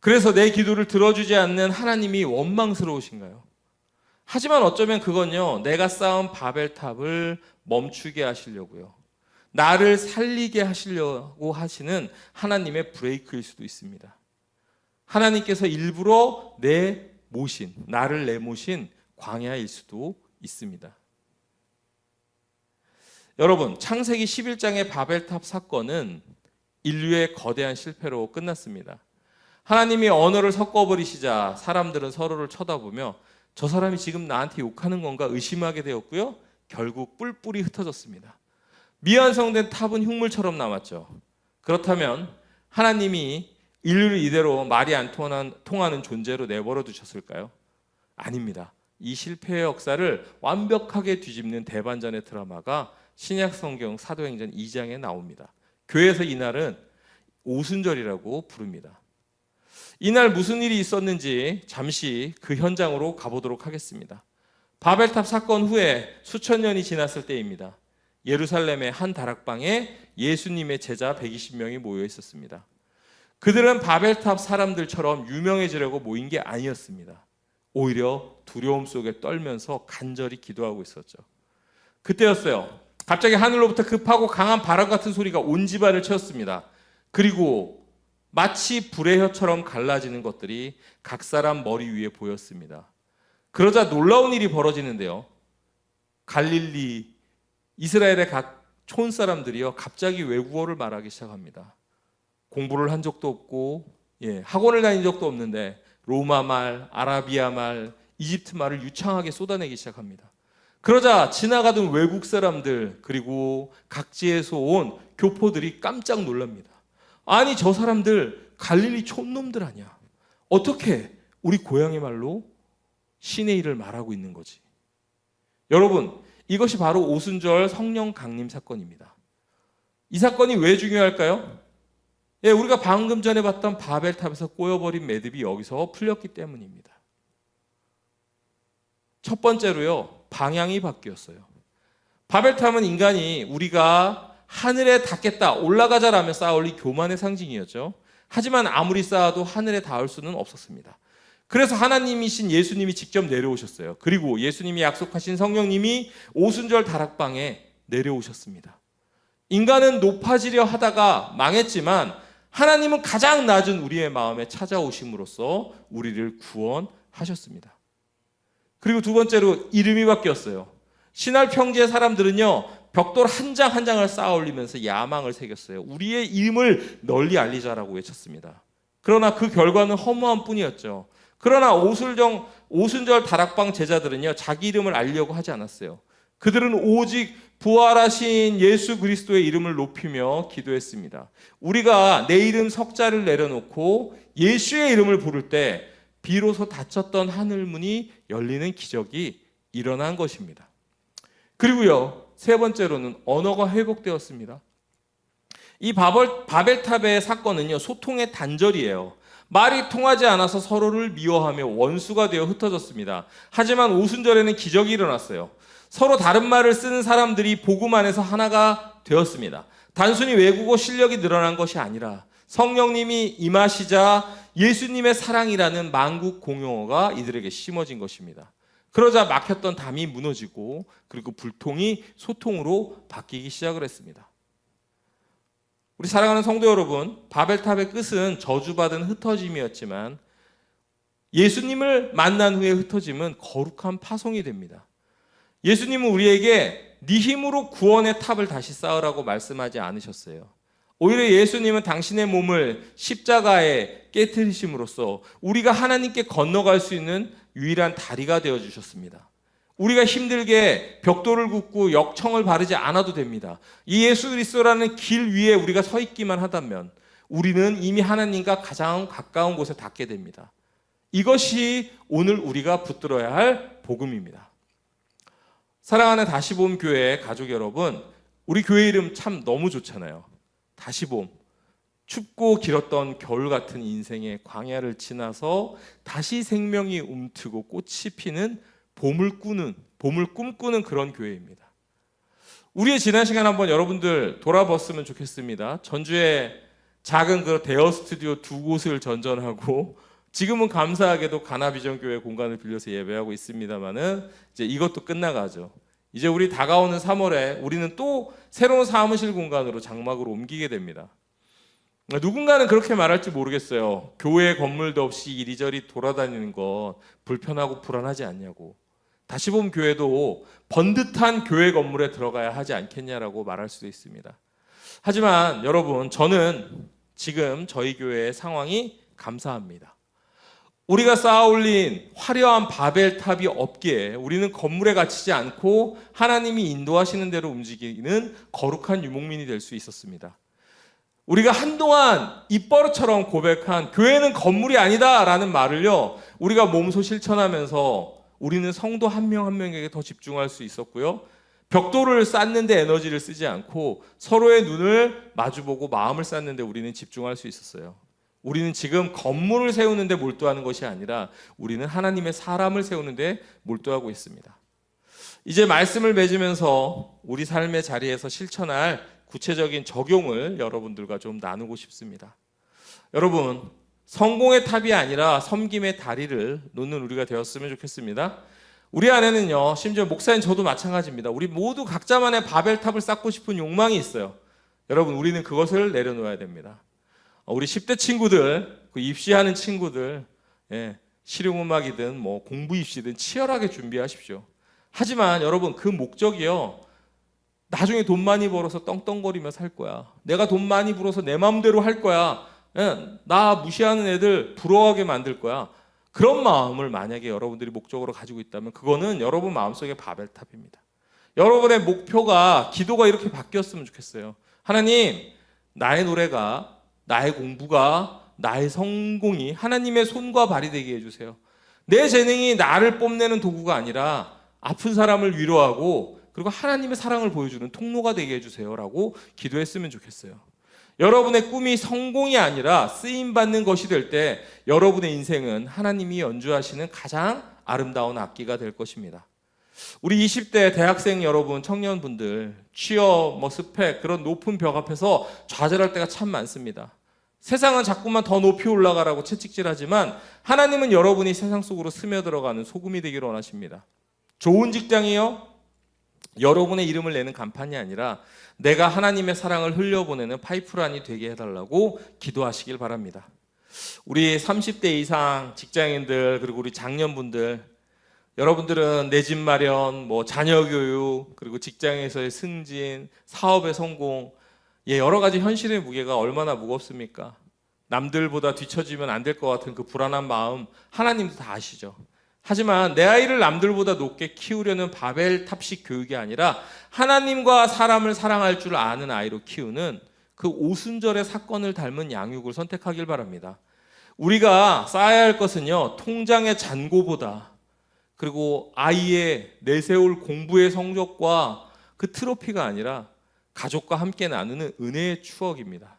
그래서 내 기도를 들어주지 않는 하나님이 원망스러우신가요? 하지만 어쩌면 그건요, 내가 쌓은 바벨탑을 멈추게 하시려고요, 나를 살리게 하시려고 하시는 하나님의 브레이크일 수도 있습니다. 하나님께서 일부러 나를 내모신 광야일 수도 있습니다. 여러분, 창세기 11장의 바벨탑 사건은 인류의 거대한 실패로 끝났습니다. 하나님이 언어를 섞어버리시자 사람들은 서로를 쳐다보며 저 사람이 지금 나한테 욕하는 건가 의심하게 되었고요, 결국 뿔뿔이 흩어졌습니다. 미완성된 탑은 흉물처럼 남았죠. 그렇다면 하나님이 인류를 이대로 말이 안 통하는 존재로 내버려 두셨을까요? 아닙니다. 이 실패의 역사를 완벽하게 뒤집는 대반전의 드라마가 신약 성경 사도행전 2장에 나옵니다. 교회에서 이날은 오순절이라고 부릅니다. 이날 무슨 일이 있었는지 잠시 그 현장으로 가보도록 하겠습니다. 바벨탑 사건 후에 수천 년이 지났을 때입니다. 예루살렘의 한 다락방에 예수님의 제자 120명이 모여 있었습니다. 그들은 바벨탑 사람들처럼 유명해지려고 모인 게 아니었습니다. 오히려 두려움 속에 떨면서 간절히 기도하고 있었죠. 그때였어요. 갑자기 하늘로부터 급하고 강한 바람 같은 소리가 온 집안을 채웠습니다. 그리고 마치 불의 혀처럼 갈라지는 것들이 각 사람 머리 위에 보였습니다. 그러자 놀라운 일이 벌어지는데요. 갈릴리, 이스라엘의 각 촌 사람들이요, 갑자기 외국어를 말하기 시작합니다. 공부를 한 적도 없고 학원을 다닌 적도 없는데 로마 말, 아라비아 말, 이집트 말을 유창하게 쏟아내기 시작합니다. 그러자 지나가던 외국 사람들 그리고 각지에서 온 교포들이 깜짝 놀랍니다. 아니 저 사람들 갈릴리 촌놈들 아니야. 어떻게 우리 고향의 말로 신의 일을 말하고 있는 거지? 여러분, 이것이 바로 오순절 성령 강림 사건입니다. 이 사건이 왜 중요할까요? 우리가 방금 전에 봤던 바벨탑에서 꼬여버린 매듭이 여기서 풀렸기 때문입니다. 첫 번째로요, 방향이 바뀌었어요. 바벨탑은 인간이 우리가 하늘에 닿겠다, 올라가자라며 쌓아올린 교만의 상징이었죠. 하지만 아무리 쌓아도 하늘에 닿을 수는 없었습니다. 그래서 하나님이신 예수님이 직접 내려오셨어요. 그리고 예수님이 약속하신 성령님이 오순절 다락방에 내려오셨습니다. 인간은 높아지려 하다가 망했지만 하나님은 가장 낮은 우리의 마음에 찾아오심으로써 우리를 구원하셨습니다. 그리고 두 번째로 이름이 바뀌었어요. 신할 평지의 사람들은요, 벽돌 한 장 한 장을 쌓아 올리면서 야망을 새겼어요. 우리의 이름을 널리 알리자라고 외쳤습니다. 그러나 그 결과는 허무한 뿐이었죠. 그러나 오순절 다락방 제자들은요, 자기 이름을 알려고 하지 않았어요. 그들은 오직 부활하신 예수 그리스도의 이름을 높이며 기도했습니다. 우리가 내 이름 석자를 내려놓고 예수의 이름을 부를 때 비로소 닫혔던 하늘문이 열리는 기적이 일어난 것입니다. 그리고요, 세 번째로는 언어가 회복되었습니다. 이 바벨탑의 사건은요, 소통의 단절이에요. 말이 통하지 않아서 서로를 미워하며 원수가 되어 흩어졌습니다. 하지만 오순절에는 기적이 일어났어요. 서로 다른 말을 쓰는 사람들이 복음 안에서 하나가 되었습니다. 단순히 외국어 실력이 늘어난 것이 아니라 성령님이 임하시자 예수님의 사랑이라는 만국 공용어가 이들에게 심어진 것입니다. 그러자 막혔던 담이 무너지고 그리고 불통이 소통으로 바뀌기 시작을 했습니다. 우리 사랑하는 성도 여러분, 바벨탑의 끝은 저주받은 흩어짐이었지만 예수님을 만난 후에 흩어짐은 거룩한 파송이 됩니다. 예수님은 우리에게 네 힘으로 구원의 탑을 다시 쌓으라고 말씀하지 않으셨어요. 오히려 예수님은 당신의 몸을 십자가에 깨뜨리심으로써 우리가 하나님께 건너갈 수 있는 유일한 다리가 되어주셨습니다. 우리가 힘들게 벽돌을 굽고 역청을 바르지 않아도 됩니다. 이 예수 그리스도라는 길 위에 우리가 서 있기만 하다면 우리는 이미 하나님과 가장 가까운 곳에 닿게 됩니다. 이것이 오늘 우리가 붙들어야 할 복음입니다. 사랑하는 다시봄 교회 가족 여러분, 우리 교회 이름 참 너무 좋잖아요. 다시봄. 춥고 길었던 겨울 같은 인생의 광야를 지나서 다시 생명이 움트고 꽃이 피는 봄을 꿈꾸는 그런 교회입니다. 우리의 지난 시간 한번 여러분들 돌아봤으면 좋겠습니다. 전주에 작은 그 대여 스튜디오 2곳을 전전하고 지금은 감사하게도 가나비전 교회 공간을 빌려서 예배하고 있습니다만은 이제 이것도 끝나가죠. 이제 우리 다가오는 3월에 우리는 또 새로운 사무실 공간으로 장막으로 옮기게 됩니다. 누군가는 그렇게 말할지 모르겠어요. 교회 건물도 없이 이리저리 돌아다니는 것 불편하고 불안하지 않냐고. 다시봄 교회도 번듯한 교회 건물에 들어가야 하지 않겠냐라고 말할 수도 있습니다. 하지만 여러분, 저는 지금 저희 교회의 상황이 감사합니다. 우리가 쌓아올린 화려한 바벨탑이 없기에 우리는 건물에 갇히지 않고 하나님이 인도하시는 대로 움직이는 거룩한 유목민이 될 수 있었습니다. 우리가 한동안 입버릇처럼 고백한 교회는 건물이 아니다라는 말을요, 우리가 몸소 실천하면서 우리는 성도 한 명 한 명에게 더 집중할 수 있었고요. 벽돌을 쌓는 데 에너지를 쓰지 않고 서로의 눈을 마주보고 마음을 쌓는 데 우리는 집중할 수 있었어요. 우리는 지금 건물을 세우는 데 몰두하는 것이 아니라 우리는 하나님의 사람을 세우는 데 몰두하고 있습니다. 이제 말씀을 맺으면서 우리 삶의 자리에서 실천할 구체적인 적용을 여러분들과 좀 나누고 싶습니다. 여러분, 성공의 탑이 아니라 섬김의 다리를 놓는 우리가 되었으면 좋겠습니다. 우리 안에는요, 심지어 목사님 저도 마찬가지입니다. 우리 모두 각자만의 바벨탑을 쌓고 싶은 욕망이 있어요. 여러분, 우리는 그것을 내려놓아야 됩니다. 우리 10대 친구들, 입시하는 친구들, 실용음악이든 뭐 공부 입시든 치열하게 준비하십시오. 하지만 여러분, 그 목적이요, 나중에 돈 많이 벌어서 떵떵거리며 살 거야. 내가 돈 많이 벌어서 내 마음대로 할 거야. 나 무시하는 애들 부러워하게 만들 거야. 그런 마음을 만약에 여러분들이 목적으로 가지고 있다면 그거는 여러분 마음속의 바벨탑입니다. 여러분의 목표가, 기도가 이렇게 바뀌었으면 좋겠어요. 하나님, 나의 노래가, 나의 공부가, 나의 성공이 하나님의 손과 발이 되게 해주세요. 내 재능이 나를 뽐내는 도구가 아니라 아픈 사람을 위로하고 그리고 하나님의 사랑을 보여주는 통로가 되게 해주세요라고 기도했으면 좋겠어요. 여러분의 꿈이 성공이 아니라 쓰임받는 것이 될 때 여러분의 인생은 하나님이 연주하시는 가장 아름다운 악기가 될 것입니다. 우리 20대 대학생 여러분, 청년분들, 취업, 스펙, 그런 높은 벽 앞에서 좌절할 때가 참 많습니다. 세상은 자꾸만 더 높이 올라가라고 채찍질하지만 하나님은 여러분이 세상 속으로 스며들어가는 소금이 되기를 원하십니다. 좋은 직장이요, 여러분의 이름을 내는 간판이 아니라 내가 하나님의 사랑을 흘려보내는 파이프라인이 되게 해달라고 기도하시길 바랍니다. 우리 30대 이상 직장인들, 그리고 우리 장년분들, 여러분들은 내 집 마련, 자녀 교육, 그리고 직장에서의 승진, 사업의 성공, 여러 가지 현실의 무게가 얼마나 무겁습니까? 남들보다 뒤처지면 안 될 것 같은 그 불안한 마음 하나님도 다 아시죠. 하지만 내 아이를 남들보다 높게 키우려는 바벨탑식 교육이 아니라 하나님과 사람을 사랑할 줄 아는 아이로 키우는 그 오순절의 사건을 닮은 양육을 선택하길 바랍니다. 우리가 쌓아야 할 것은요, 통장의 잔고보다, 그리고 아이의 내세울 공부의 성적과 그 트로피가 아니라 가족과 함께 나누는 은혜의 추억입니다.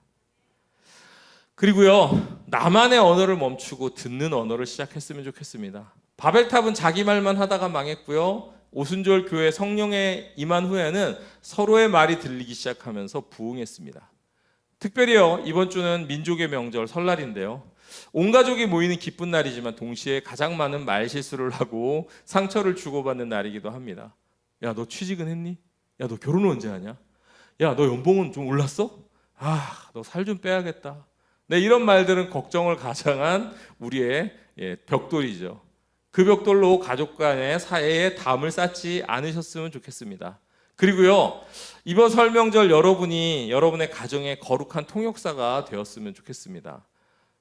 그리고요, 나만의 언어를 멈추고 듣는 언어를 시작했으면 좋겠습니다. 바벨탑은 자기 말만 하다가 망했고요, 오순절 교회 성령에 임한 후에는 서로의 말이 들리기 시작하면서 부흥했습니다. 특별히요, 이번 주는 민족의 명절 설날인데요, 온 가족이 모이는 기쁜 날이지만 동시에 가장 많은 말실수를 하고 상처를 주고받는 날이기도 합니다. 야, 너 취직은 했니? 야, 너 결혼은 언제 하냐? 야, 너 연봉은 좀 올랐어? 아, 너 살 좀 빼야겠다. 네, 이런 말들은 걱정을 가장한 우리의 벽돌이죠. 그 벽돌로 가족 간의 사이에 담을 쌓지 않으셨으면 좋겠습니다. 그리고요, 이번 설명절 여러분이 여러분의 가정의 거룩한 통역사가 되었으면 좋겠습니다.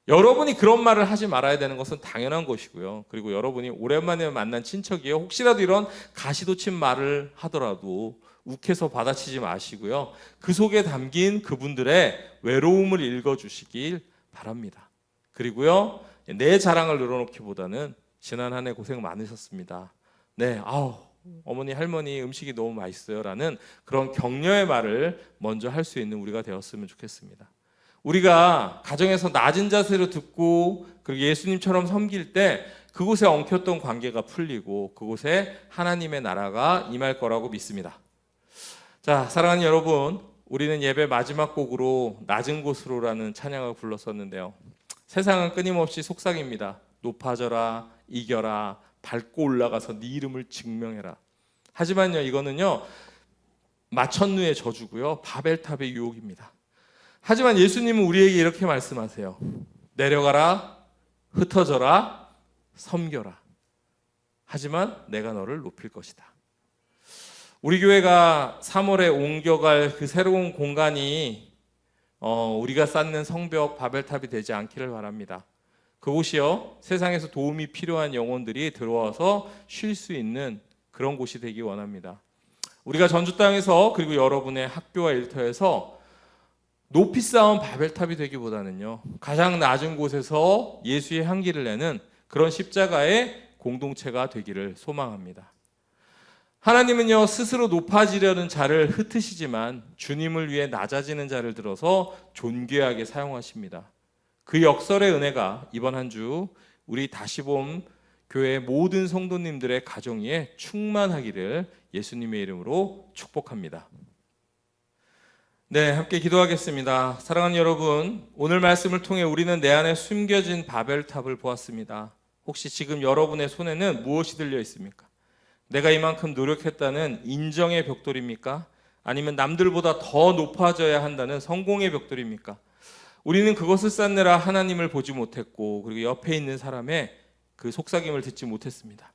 여러분이 그런 말을 하지 말아야 되는 것은 당연한 것이고요. 그리고 여러분이 오랜만에 만난 친척이요, 혹시라도 이런 가시돋친 말을 하더라도 욱해서 받아치지 마시고요, 그 속에 담긴 그분들의 외로움을 읽어주시길 바랍니다. 그리고요, 내 자랑을 늘어놓기보다는 지난 한 해 고생 많으셨습니다. 네, 어머니 할머니 음식이 너무 맛있어요 라는 그런 격려의 말을 먼저 할 수 있는 우리가 되었으면 좋겠습니다. 우리가 가정에서 낮은 자세로 듣고 그리고 예수님처럼 섬길 때 그곳에 엉켰던 관계가 풀리고 그곳에 하나님의 나라가 임할 거라고 믿습니다. 자, 사랑하는 여러분, 우리는 예배 마지막 곡으로 낮은 곳으로라는 찬양을 불렀었는데요, 세상은 끊임없이 속삭입니다. 높아져라, 이겨라, 밟고 올라가서 네 이름을 증명해라. 하지만요, 이거는요, 마천루의 저주고요, 바벨탑의 유혹입니다. 하지만 예수님은 우리에게 이렇게 말씀하세요. 내려가라, 흩어져라, 섬겨라. 하지만 내가 너를 높일 것이다. 우리 교회가 3월에 옮겨갈 그 새로운 공간이 우리가 쌓는 성벽 바벨탑이 되지 않기를 바랍니다. 그곳이요, 세상에서 도움이 필요한 영혼들이 들어와서 쉴 수 있는 그런 곳이 되기 원합니다. 우리가 전주 땅에서 그리고 여러분의 학교와 일터에서 높이 쌓은 바벨탑이 되기보다는요, 가장 낮은 곳에서 예수의 향기를 내는 그런 십자가의 공동체가 되기를 소망합니다. 하나님은요, 스스로 높아지려는 자를 흩으시지만 주님을 위해 낮아지는 자를 들어서 존귀하게 사용하십니다. 그 역설의 은혜가 이번 한 주 우리 다시봄 교회 모든 성도님들의 가정 위에 충만하기를 예수님의 이름으로 축복합니다. 네, 함께 기도하겠습니다. 사랑하는 여러분, 오늘 말씀을 통해 우리는 내 안에 숨겨진 바벨탑을 보았습니다. 혹시 지금 여러분의 손에는 무엇이 들려 있습니까? 내가 이만큼 노력했다는 인정의 벽돌입니까? 아니면 남들보다 더 높아져야 한다는 성공의 벽돌입니까? 우리는 그것을 쌓느라 하나님을 보지 못했고, 그리고 옆에 있는 사람의 그 속삭임을 듣지 못했습니다.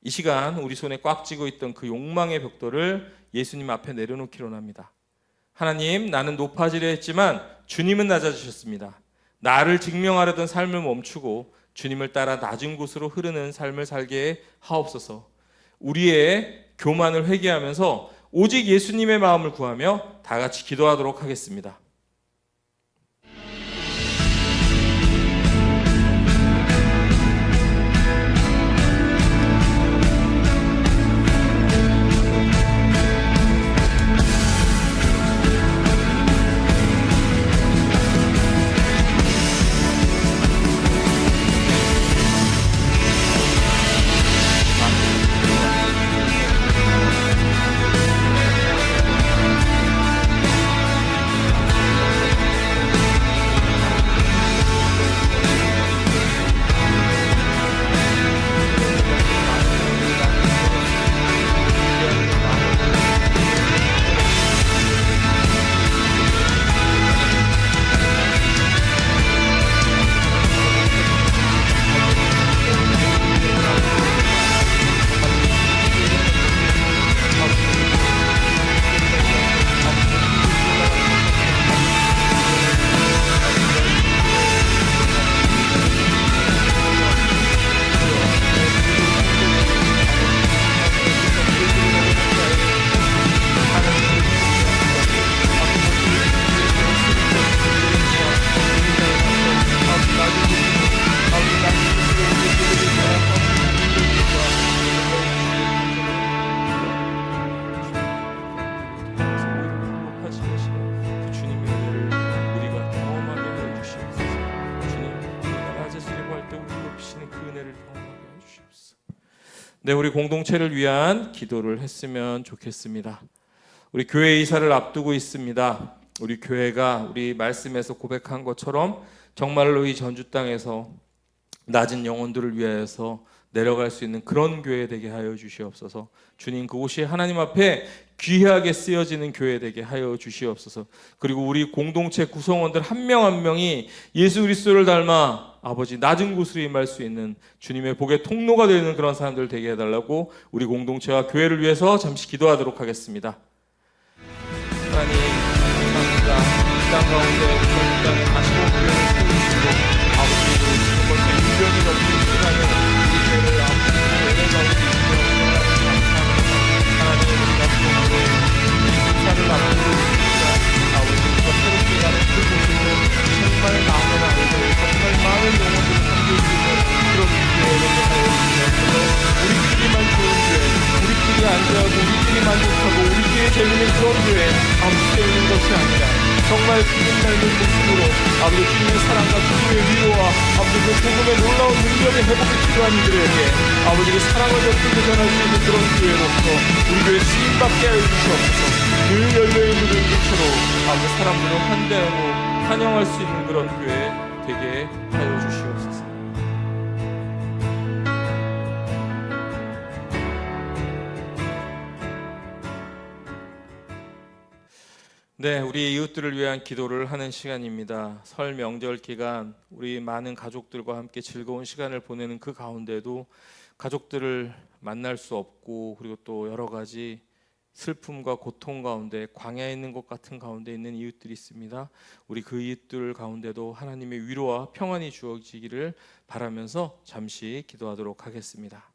이 시간 우리 손에 꽉 쥐고 있던 그 욕망의 벽돌을 예수님 앞에 내려놓기로 합니다. 하나님, 나는 높아지려 했지만 주님은 낮아지셨습니다. 나를 증명하려던 삶을 멈추고 주님을 따라 낮은 곳으로 흐르는 삶을 살게 하옵소서. 우리의 교만을 회개하면서 오직 예수님의 마음을 구하며 다 같이 기도하도록 하겠습니다. 네, 우리 공동체를 위한 기도를 했으면 좋겠습니다. 우리 교회 이사를 앞두고 있습니다. 우리 교회가 우리 말씀에서 고백한 것처럼 정말로 이 전주 땅에서 낮은 영혼들을 위하여서 내려갈 수 있는 그런 교회 되게 하여 주시옵소서. 주님, 그곳이 하나님 앞에 귀하게 쓰여지는 교회 되게 하여 주시옵소서. 그리고 우리 공동체 구성원들 한 명 한 명이 예수 그리스도를 닮아 아버지 낮은 곳으로 임할 수 있는 주님의 복의 통로가 되는 그런 사람들 되게 해달라고 우리 공동체와 교회를 위해서 잠시 기도하도록 하겠습니다. 하나님, 감사합니다. 이 땅 가운데 전 땅에 다시 온 교회를 세우시고 아버지도 지금 벌써 1년이 넘는 시간에 우리 교회를 아버지 은혜 가운데 이끌어주셔서 감사합니다. 하나님, 우리가 그동안에 이 행사를 앞두고 있습니다. 아버지가 새롭게 가는 그곳에는 정말 많은 아이들, 정말 많은 영혼들을 섬겨주시는 그런 교회를 하여 주시옵소서. 우리끼리만 좋은 교회, 우리끼리 안전하고 우리끼리 만족하고 우리끼리 재밌는 그런 교회 아버지 세우는 것이 아니라 정말 주님 닮은 모습으로 아버지 주님의 사랑과 주님의 위로와 아버지 그 복음의 놀라운 능력의 회복이 필요한 이들에게 아버지 그 사랑을 곁들여 전할 수 있는 그런 교회로서 우리 교회 쓰임받게 하여 주시옵소서. 늘 열려있는 은기처럼 아버지 사람들을 환대하고 환영할 수 있는 그런 교회 되게 하여 주시옵소서. 네, 우리 이웃들을 위한 기도를 하는 시간입니다. 설 명절 기간 우리 많은 가족들과 함께 즐거운 시간을 보내는 그 가운데도 가족들을 만날 수 없고 그리고 또 여러 가지 슬픔과 고통 가운데 광야에 있는 것 같은 가운데 있는 이웃들이 있습니다. 우리 그 이웃들 가운데도 하나님의 위로와 평안이 주어지기를 바라면서 잠시 기도하도록 하겠습니다.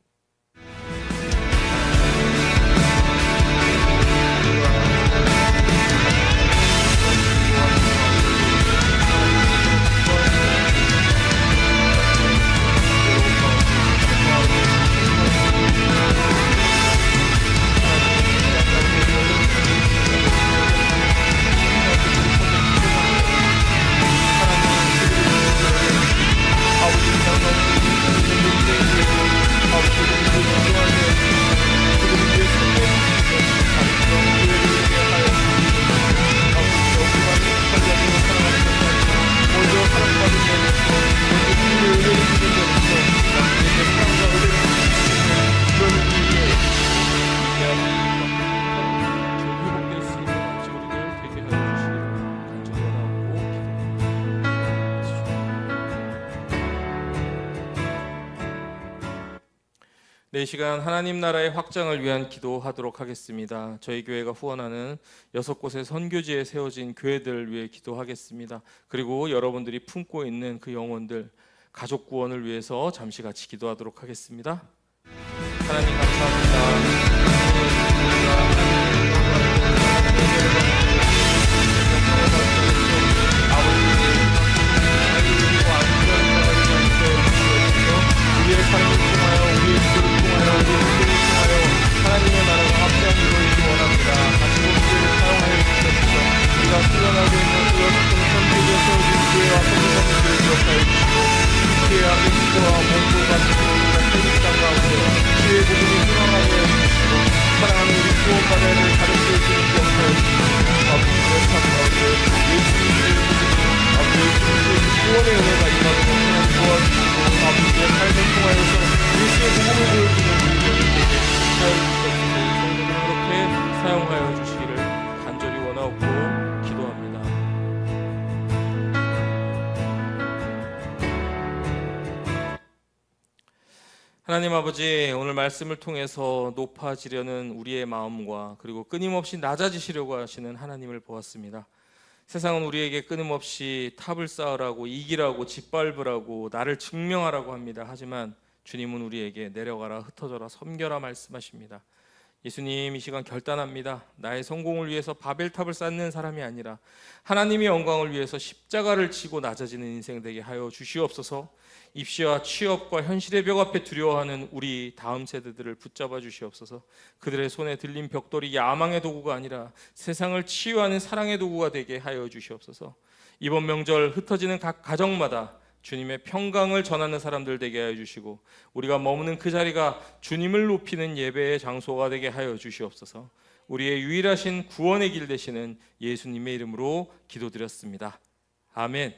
네, 이 시간 하나님 나라의 확장을 위한 기도하도록 하겠습니다. 저희 교회가 후원하는 6곳의 선교지에 세워진 교회들을 위해 기도하겠습니다. 그리고 여러분들이 품고 있는 그 영혼들, 가족 구원을 위해서 잠시 같이 기도하도록 하겠습니다. 하나님 감사합니다. 우리의 삶을 통하여 우리의 기도를 통하여 우리의 행동을 통하여 하나님의 나라가 확장이 이루어지기 원합니다. 다시 우리를 사용하여 주시옵소서. 우리가 수련하고 있는 그 여섯분의 선교지에 세워진 교회와 선교사님들을 기억하여 주시고 교회 앞에 기도와 몸과 지도와 세상 가운데 주의 복음이 희망하게 해주시고 사랑하는 우리 구원받아야 될 가족들을 기억하여 주시고 아버지의 삶 가운데 예수님의 구원의 은혜가 임하도록 하나님 도와주시고 아버지의 삶을 통하여서 예수의 복음을 보여주는 우리들에게 사용해 주시옵소서. 그렇게 사용하여 주시기를 간절히 원하옵고 기도합니다. 하나님 아버지, 오늘 말씀을 통해서 높아지려는 우리의 마음과 그리고 끊임없이 낮아지시려고 하시는 하나님을 보았습니다. 세상은 우리에게 끊임없이 탑을 쌓으라고, 이기라고, 짓밟으라고, 나를 증명하라고 합니다. 하지만 주님은 우리에게 내려가라, 흩어져라, 섬겨라 말씀하십니다. 예수님, 이 시간 결단합니다. 나의 성공을 위해서 바벨탑을 쌓는 사람이 아니라 하나님의 영광을 위해서 십자가를 지고 낮아지는 인생 되게 하여 주시옵소서. 입시와 취업과 현실의 벽 앞에 두려워하는 우리 다음 세대들을 붙잡아 주시옵소서. 그들의 손에 들린 벽돌이 야망의 도구가 아니라 세상을 치유하는 사랑의 도구가 되게 하여 주시옵소서. 이번 명절 흩어지는 각 가정마다 주님의 평강을 전하는 사람들 되게 하여 주시고, 우리가 머무는 그 자리가 주님을 높이는 예배의 장소가 되게 하여 주시옵소서. 우리의 유일하신 구원의 길 되시는 예수님의 이름으로 기도드렸습니다. 아멘.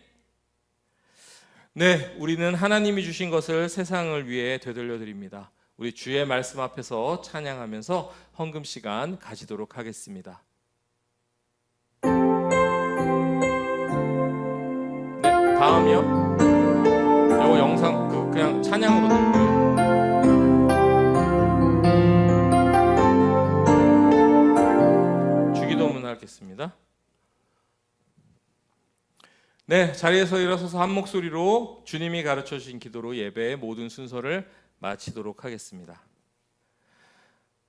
네, 우리는 하나님이 주신 것을 세상을 위해 되돌려 드립니다. 우리 주의 말씀 앞에서 찬양하면서 헌금 시간 가지도록 하겠습니다. 네, 다음이요. 요거 영상 그냥 찬양으로 들고요. 주기도문 하겠습니다. 네, 자리에서 일어서서 한 목소리로 주님이 가르쳐 주신 기도로 예배의 모든 순서를 마치도록 하겠습니다.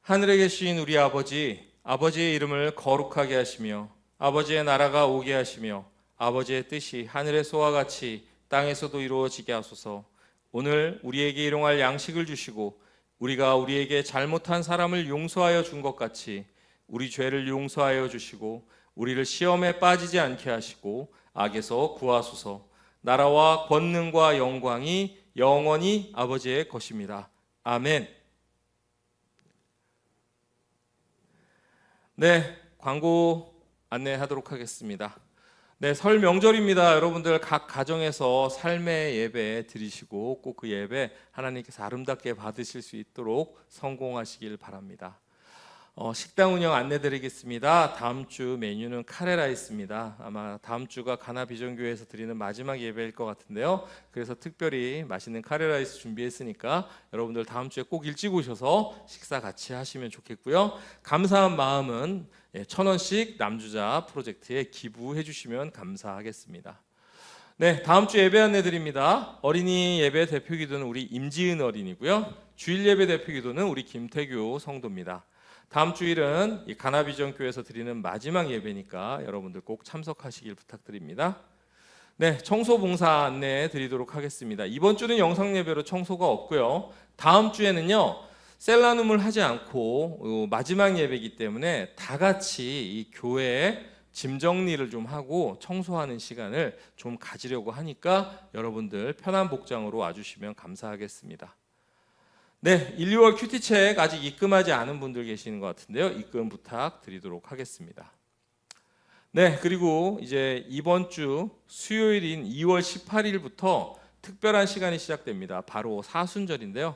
하늘에 계신 우리 아버지, 아버지의 이름을 거룩하게 하시며 아버지의 나라가 오게 하시며 아버지의 뜻이 하늘에서와 같이 땅에서도 이루어지게 하소서. 오늘 우리에게 일용할 양식을 주시고 우리가 우리에게 잘못한 사람을 용서하여 준 것 같이 우리 죄를 용서하여 주시고 우리를 시험에 빠지지 않게 하시고 악에서 구하소서. 나라와 권능과 영광이 영원히 아버지의 것입니다. 아멘. 네, 광고 안내하도록 하겠습니다. 네, 설 명절입니다. 여러분들 각 가정에서 삶의 예배 드리시고 꼭 그 예배 하나님께서 아름답게 받으실 수 있도록 성공하시길 바랍니다. 식당 운영 안내드리겠습니다. 다음 주 메뉴는 카레라이스입니다. 아마 다음 주가 가나비전교회에서 드리는 마지막 예배일 것 같은데요. 그래서 특별히 맛있는 카레라이스 준비했으니까 여러분들 다음 주에 꼭 일찍 오셔서 식사 같이 하시면 좋겠고요. 감사한 마음은 1,000원씩 남주자 프로젝트에 기부해 주시면 감사하겠습니다. 네, 다음 주 예배 안내드립니다. 어린이 예배 대표 기도는 우리 임지은 어린이고요. 주일 예배 대표 기도는 우리 김태교 성도입니다. 다음 주일은 이 가나비전교회에서 드리는 마지막 예배니까 여러분들 꼭 참석하시길 부탁드립니다. 네, 청소 봉사 안내 드리도록 하겠습니다. 이번 주는 영상 예배로 청소가 없고요. 다음 주에는요, 셀라눔을 하지 않고 마지막 예배이기 때문에 다 같이 이 교회에 짐 정리를 좀 하고 청소하는 시간을 좀 가지려고 하니까 여러분들 편한 복장으로 와주시면 감사하겠습니다. 네, 1, 2월 큐티책 아직 입금하지 않은 분들 계시는 것 같은데요. 입금 부탁드리도록 하겠습니다. 네, 그리고 이제 이번 주 수요일인 2월 18일부터 특별한 시간이 시작됩니다. 바로 사순절인데요.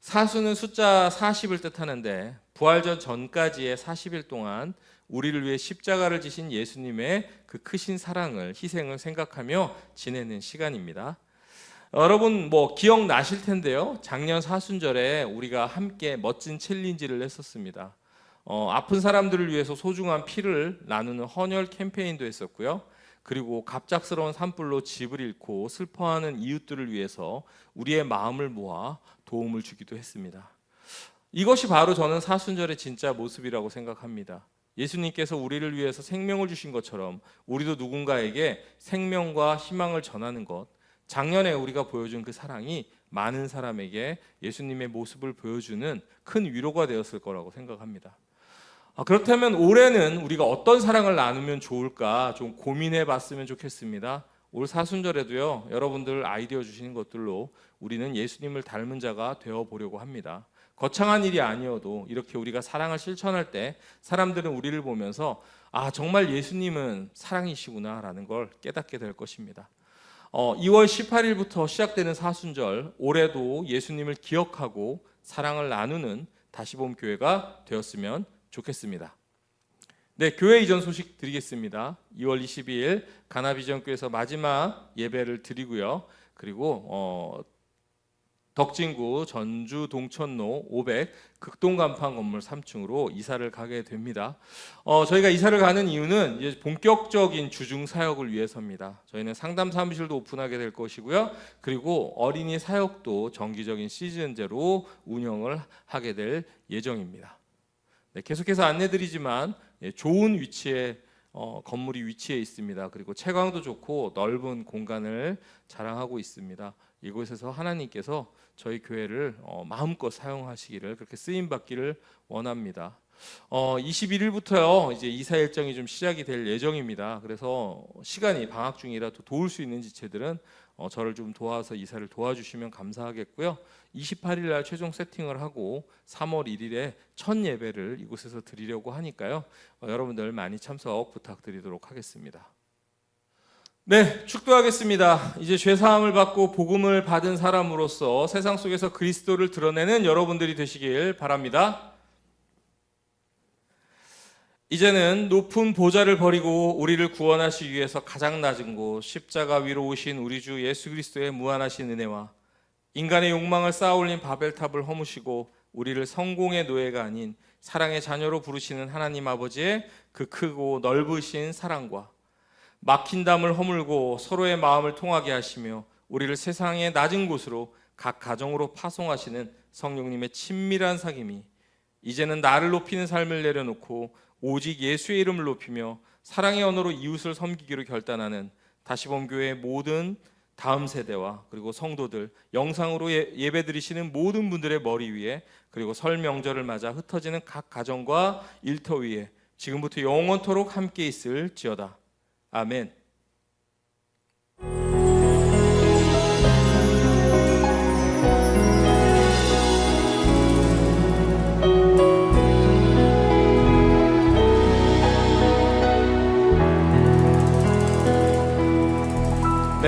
사순은 숫자 40을 뜻하는데 부활절 전까지의 40일 동안 우리를 위해 십자가를 지신 예수님의 그 크신 사랑을, 희생을 생각하며 지내는 시간입니다. 여러분 기억나실 텐데요. 작년 사순절에 우리가 함께 멋진 챌린지를 했었습니다. 아픈 사람들을 위해서 소중한 피를 나누는 헌혈 캠페인도 했었고요. 그리고 갑작스러운 산불로 집을 잃고 슬퍼하는 이웃들을 위해서 우리의 마음을 모아 도움을 주기도 했습니다. 이것이 바로 저는 사순절의 진짜 모습이라고 생각합니다. 예수님께서 우리를 위해서 생명을 주신 것처럼 우리도 누군가에게 생명과 희망을 전하는 것, 작년에 우리가 보여준 그 사랑이 많은 사람에게 예수님의 모습을 보여주는 큰 위로가 되었을 거라고 생각합니다. 그렇다면 올해는 우리가 어떤 사랑을 나누면 좋을까 좀 고민해 봤으면 좋겠습니다. 올 사순절에도요, 여러분들 아이디어 주시는 것들로 우리는 예수님을 닮은 자가 되어보려고 합니다. 거창한 일이 아니어도 이렇게 우리가 사랑을 실천할 때 사람들은 우리를 보면서 정말 예수님은 사랑이시구나 라는 걸 깨닫게 될 것입니다. 2월 18일부터 시작되는 사순절, 올해도 예수님을 기억하고 사랑을 나누는 다시봄 교회가 되었으면 좋겠습니다. 네, 교회 이전 소식 드리겠습니다. 2월 22일 가나비전교회에서 마지막 예배를 드리고요. 그리고 덕진구 전주 동천로 500 극동간판 건물 3층으로 이사를 가게 됩니다. 저희가 이사를 가는 이유는 이제 본격적인 주중 사역을 위해서입니다. 저희는 상담 사무실도 오픈하게 될 것이고요. 그리고 어린이 사역도 정기적인 시즌제로 운영을 하게 될 예정입니다. 네, 계속해서 안내드리지만 좋은 위치에 건물이 위치해 있습니다. 그리고 채광도 좋고 넓은 공간을 자랑하고 있습니다. 이곳에서 하나님께서 저희 교회를 마음껏 사용하시기를, 그렇게 쓰임 받기를 원합니다. 21일부터요 이제 이사 일정이 좀 시작이 될 예정입니다. 그래서 시간이 방학 중이라 또 도울 수 있는 지체들은 저를 좀 도와서 이사를 도와주시면 감사하겠고요. 28일 날 최종 세팅을 하고 3월 1일에 첫 예배를 이곳에서 드리려고 하니까요. 여러분들 많이 참석 부탁드리도록 하겠습니다. 네, 축도하겠습니다. 이제 죄사함을 받고 복음을 받은 사람으로서 세상 속에서 그리스도를 드러내는 여러분들이 되시길 바랍니다. 이제는 높은 보좌를 버리고 우리를 구원하시기 위해서 가장 낮은 곳 십자가 위로 오신 우리 주 예수 그리스도의 무한하신 은혜와 인간의 욕망을 쌓아올린 바벨탑을 허무시고 우리를 성공의 노예가 아닌 사랑의 자녀로 부르시는 하나님 아버지의 그 크고 넓으신 사랑과 막힌 담을 허물고 서로의 마음을 통하게 하시며 우리를 세상의 낮은 곳으로 각 가정으로 파송하시는 성령님의 친밀한 사귐이 이제는 나를 높이는 삶을 내려놓고 오직 예수의 이름을 높이며 사랑의 언어로 이웃을 섬기기로 결단하는 다시봄 교회의 모든 다음 세대와 그리고 성도들, 영상으로 예배드리시는 모든 분들의 머리 위에, 그리고 설 명절을 맞아 흩어지는 각 가정과 일터 위에 지금부터 영원토록 함께 있을지어다. 아멘.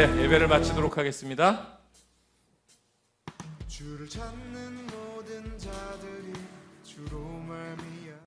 네, 예배를 마치도록 하겠습니다. 주를 찾는